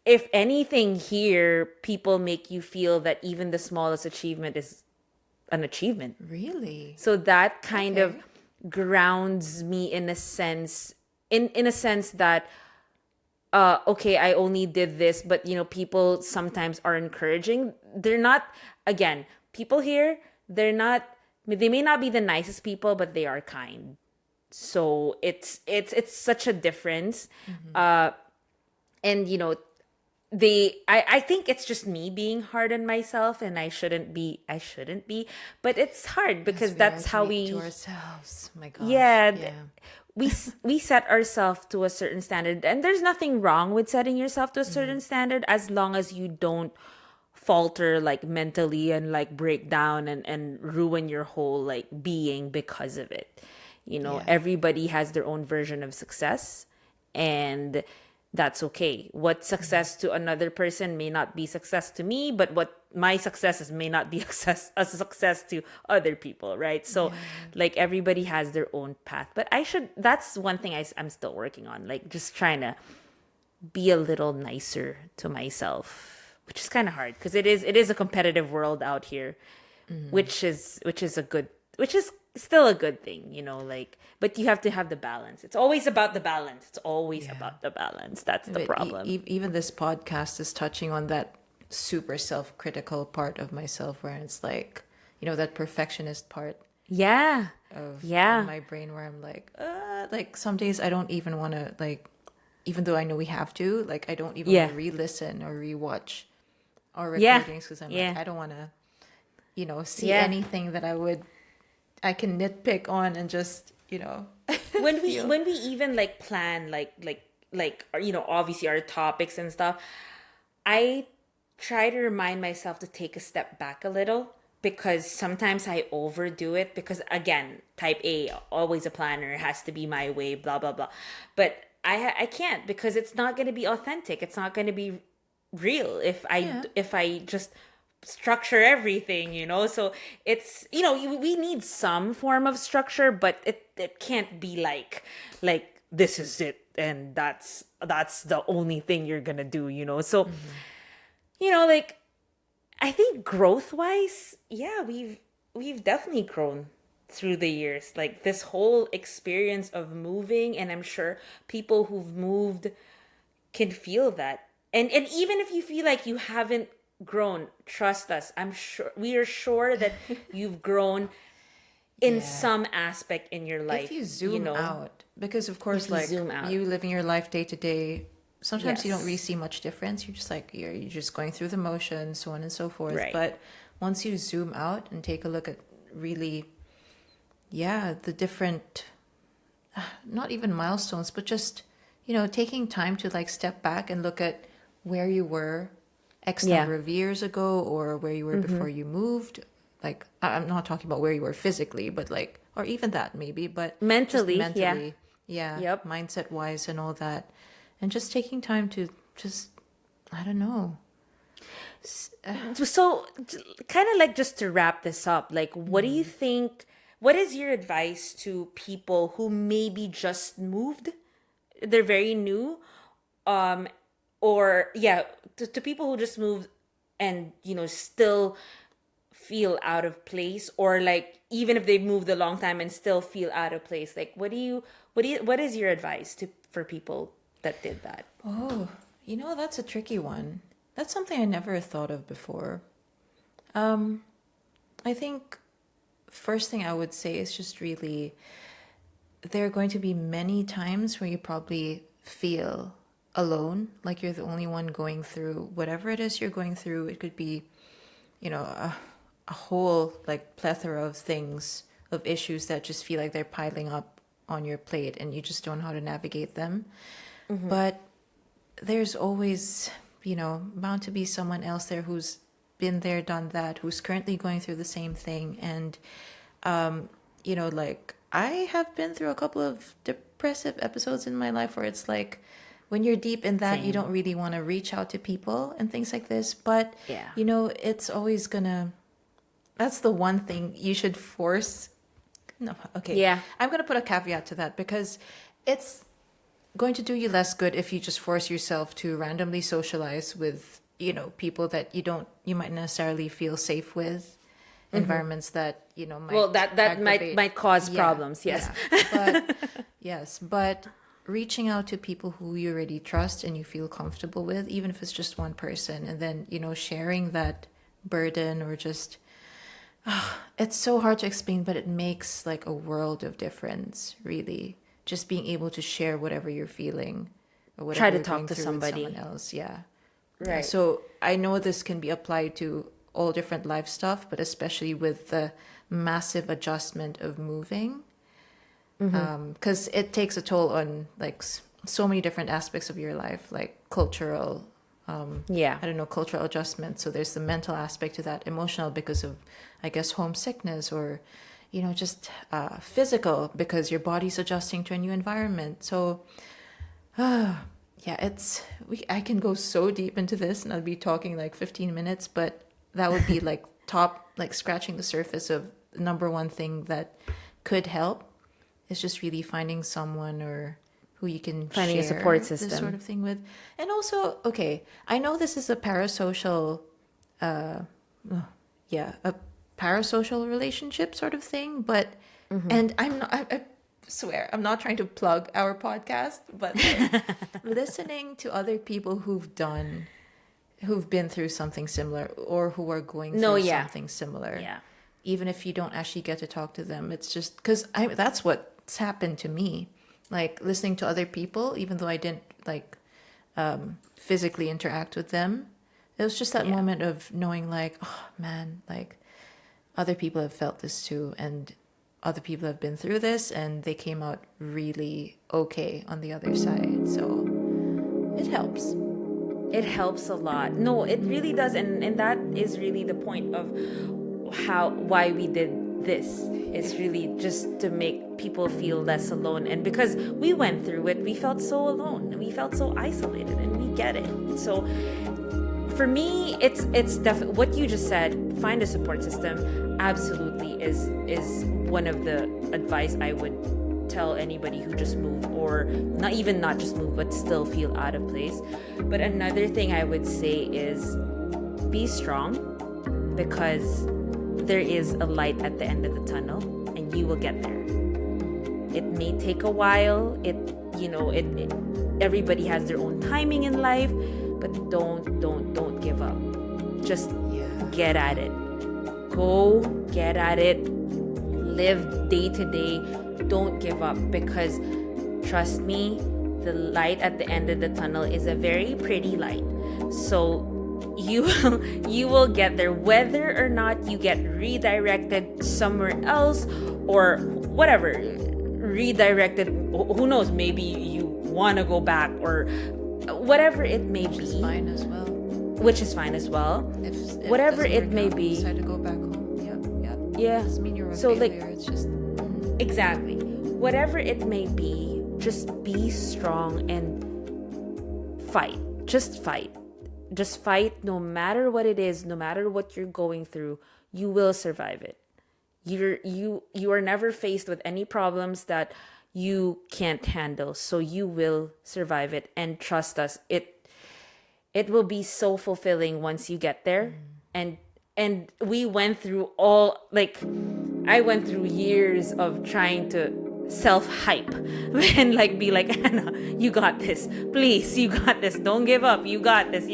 If anything, here people make you feel that even the smallest achievement is an achievement. Really? So that kind of Okay. grounds me in a sense, in a sense that okay, I only did this, but people sometimes are encouraging. They're not, again, people here, they may not be the nicest people, but they are kind. So it's such a difference. And I think it's just me being hard on myself, and I shouldn't be, but it's hard because We that's are how to we, ourselves. My gosh. yeah, Yeah. we set ourselves to a certain standard, and there's nothing wrong with setting yourself to a certain standard, as long as you don't falter like mentally and like break down and ruin your whole like being because of it. Yeah. Everybody has their own version of success, and that's okay. What success to another person may not be success to me, but what my successes may not be a success to other people, right? So like everybody has their own path, but that's one thing I'm still working on, like just trying to be a little nicer to myself, which is kind of hard because it is a competitive world out here, which is still a good thing, like, but you have to have the balance. It's always about the balance. It's always about the balance. That's the But problem. even this podcast is touching on that super self-critical part of myself where it's like, that perfectionist part Yeah. of Yeah. my brain where I'm like some days I don't even want to, like, even though I know we have to, like, I don't even want to re-listen or re-watch our Yeah. recordings because I'm Yeah. like, I don't want to, see Yeah. anything that I can nitpick on and just, when we even like plan like obviously our topics and stuff, I try to remind myself to take a step back a little, because sometimes I overdo it, because again, type A, always a planner, has to be my way, blah blah blah. But I can't, because it's not going to be authentic. It's not going to be real if I just structure everything. So it's, we need some form of structure, but it can't be like this is it and that's the only thing you're gonna do. So like, I think growth wise, yeah, we've definitely grown through the years, like this whole experience of moving, and I'm sure people who've moved can feel that. And even if you feel like you haven't grown, trust us, we are sure that you've grown in some aspect in your life. If you zoom out, because of course, like, you living your life day to day, sometimes you don't really see much difference. You're just like, you're just going through the motions, so on and so forth. Right. But once you zoom out and take a look at really, the different, not even milestones, but just, taking time to like step back and look at where you were X number of years ago, or where you were before you moved. Like, I'm not talking about where you were physically, but like, or even that maybe, but mentally, mindset wise and all that. And just taking time to just, I don't know. So kind of like, just to wrap this up, like, what do you think, what is your advice to people who maybe just moved, they're very new, or to people who just moved and still feel out of place, or like even if they've moved a long time and still feel out of place, like what is your advice for people that did that? Oh, that's a tricky one. That's something I never thought of before. I think first thing I would say is just really, there are going to be many times where you probably feel alone, like you're the only one going through whatever it is you're going through. It could be, a whole like plethora of things, of issues that just feel like they're piling up on your plate and you just don't know how to navigate them. But there's always, bound to be someone else there who's been there, done that, who's currently going through the same thing. And, like, I have been through a couple of depressive episodes in my life where it's like, when you're deep in that, you don't really want to reach out to people and things like this. But, it's always gonna, that's the one thing you should force. No, okay. Yeah. I'm going to put a caveat to that, because it's going to do you less good if you just force yourself to randomly socialize with, people that you might necessarily feel safe with, environments that, might that aggravate. might cause problems. Yes. But yes, but reaching out to people who you already trust and you feel comfortable with, even if it's just one person, and then, sharing that burden, or just, it's so hard to explain, but it makes like a world of difference, really. Just being able to share whatever you're feeling, or whatever Try to you're talk going to through somebody. with someone else. Yeah. Right. So I know this can be applied to all different life stuff, but especially with the massive adjustment of moving, because it takes a toll on like so many different aspects of your life, like cultural, cultural adjustment. So there's the mental aspect to that, emotional because of, I guess, homesickness, or just physical because your body's adjusting to a new environment. So yeah, I can go so deep into this, and I'll be talking like 15 minutes, but that would be like scratching the surface of the number one thing that could help is just really finding someone or who you can Finding a share support system. this sort of thing with. And also, okay, I know this is a parasocial, a parasocial relationship sort of thing, but, and I swear, I'm not trying to plug our podcast, but like, listening to other people who've been through something similar, or who are going through something similar. Yeah. Even if you don't actually get to talk to them, it's just because that's what's happened to me. Like listening to other people, even though I didn't like physically interact with them, it was just that moment of knowing like, oh man, like other people have felt this too, and other people have been through this, and they came out really okay on the other side. So it helps. It helps a lot. No, it really does, and that is really the point of why we did this. Is really just to make people feel less alone. And because we went through it, we felt so alone, and we felt so isolated, and we get it. So for me, it's definitely what you just said. Find a support system. Absolutely is one of the advice I would tell anybody who just moved, or not just move, but still feel out of place. But another thing I would say is be strong, because there is a light at the end of the tunnel, and you will get there. It may take a while. Everybody has their own timing in life, but don't give up. Just get at it. Go get at it. Live day to day. Don't give up, because trust me, the light at the end of the tunnel is a very pretty light. So you will get there, whether or not you get redirected somewhere else or whatever. Redirected, who knows, maybe you want to go back, or whatever it may be. Which is fine as well. If whatever it may be. Decide to go back home. Yeah. Doesn't mean you're a So failure. It's just exactly. Whatever it may be, just be strong and fight. Just fight. Just fight, no matter what it is, no matter what you're going through, you will survive it. You are never faced with any problems that you can't handle, so you will survive it. And trust us, it will be so fulfilling once you get there. And we went through I went through years of trying to self-hype and be like, Anna, you got this, please, you got this, don't give up, you got this.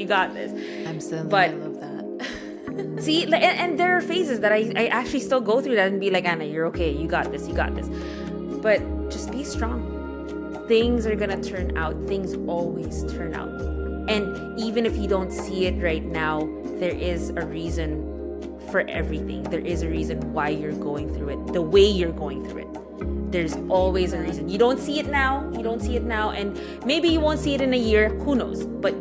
I'm still, but I love that. see, and there are phases that I actually still go through that and be like, Anna, you're okay, you got this. But just be strong. Things are gonna turn out. Things always turn out. And even if you don't see it right now, there is a reason for everything. There is a reason why you're going through it, the way you're going through it. There's always a reason. You don't see it now, and maybe you won't see it in a year, who knows? But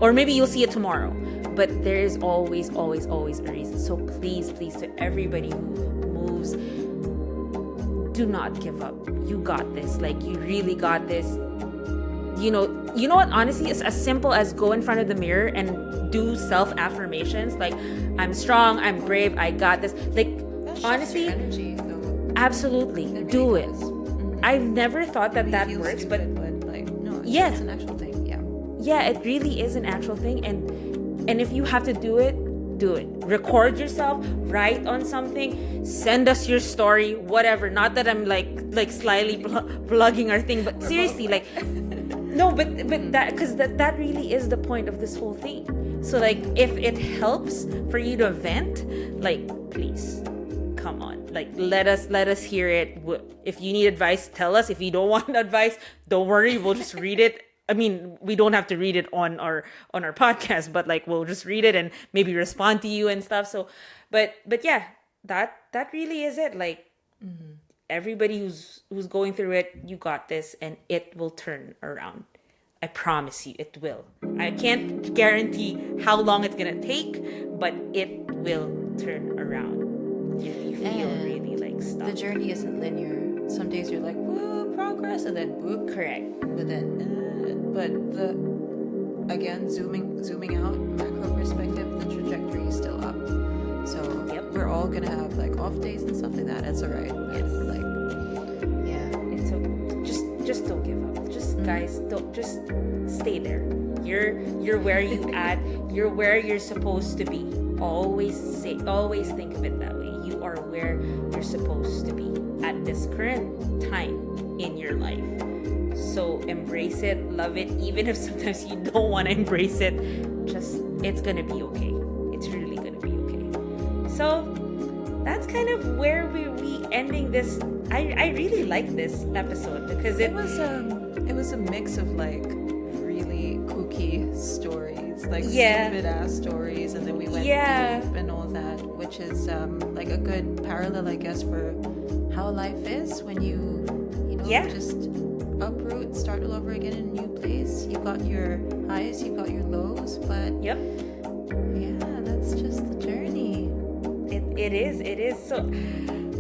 or maybe you'll see it tomorrow. But there is always a reason. So please, to everybody who moves, do not give up. You got this. You really got this. You know what? Honestly, it's as simple as go in front of the mirror and do self-affirmations. I'm strong, I'm brave, I got this. Honestly, energy, though. Absolutely, It really do it. does. Mm-hmm. I've never thought that Feels works, but stupid, no, Yeah. it's an actual thing. yeah, it really is an actual thing. And if you have to do it, do it. Record yourself, write on something, send us your story, whatever. Not that I'm like slyly plugging our thing, but seriously, like, no, but that, because that really is the point of this whole thing. So like, if it helps for you to vent, like, please, come on, like, let us hear it. If you need advice, tell us. If you don't want advice, don't worry, we'll just read it. I mean, we don't have to read it on our podcast, but like, we'll just read it and maybe respond to you and stuff. So, but yeah, that really is it. Like, everybody who's going through it, you got this, and it will turn around. I promise you, it will. I can't guarantee how long it's gonna take, but it will turn around if you feel really like stuck. The journey isn't linear. Some days you're like, woo, progress, and then whoop. Correct. But then, again, zooming out, macro perspective, the trajectory is still up. So we're all gonna have like off days and stuff like that. It's alright. Yes. Like, yeah. It's okay. Just don't give up. Just guys, don't, just stay there. You're where you at. You're where you're supposed to be. Always think of it that way. You are where you're supposed to be at this current time in your life. So embrace it, love it, even if sometimes you don't want to embrace it. Just, it's gonna be okay. It's really gonna be okay. So that's kind of where we ending this. I really like this episode because it was a mix of like really kooky stories, like stupid ass stories, and then we went deep and all that, which is like a good parallel, I guess, for how life is when you just uproot, start all over again in a new place. You got your highs, you got your lows, but that's just the journey. It is.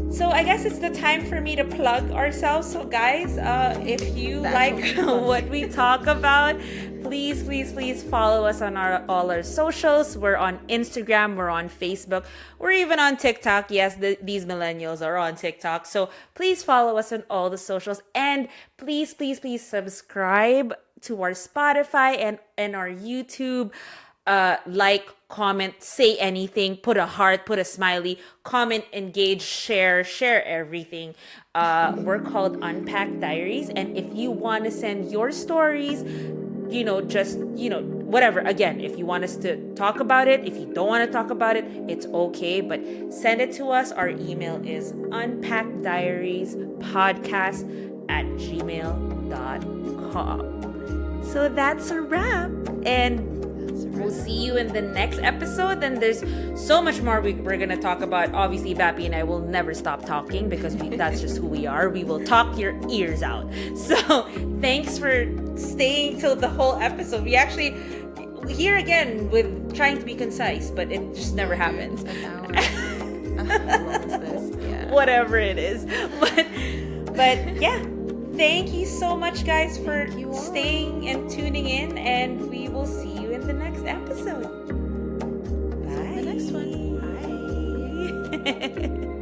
So I guess it's the time for me to plug ourselves. So guys, if you like what we talk about, please follow us on all our socials. We're on Instagram, we're on Facebook, we're even on TikTok. Yes, these millennials are on TikTok. So please follow us on all the socials, and please subscribe to our Spotify and our YouTube. Like, comment, say anything, put a heart, put a smiley, comment, engage, share everything. We're called Unpack Diaries, and if you want to send your stories, whatever, again, if you want us to talk about it, if you don't want to talk about it, it's okay, but send it to us. Our email is unpackdiariespodcast@gmail.com. So that's a wrap, and we'll see you in the next episode. Then there's so much more we're going to talk about. Obviously, Bappy and I will never stop talking because that's just who we are. We will talk your ears out. So thanks for staying till the whole episode. We actually, here again, with trying to be concise, but it just never happens. An hour. How long is this? Yeah. Whatever it is. But yeah. Thank you so much, guys, for staying and tuning in, and we will see you in the next episode. Bye. See you in the next one. Bye.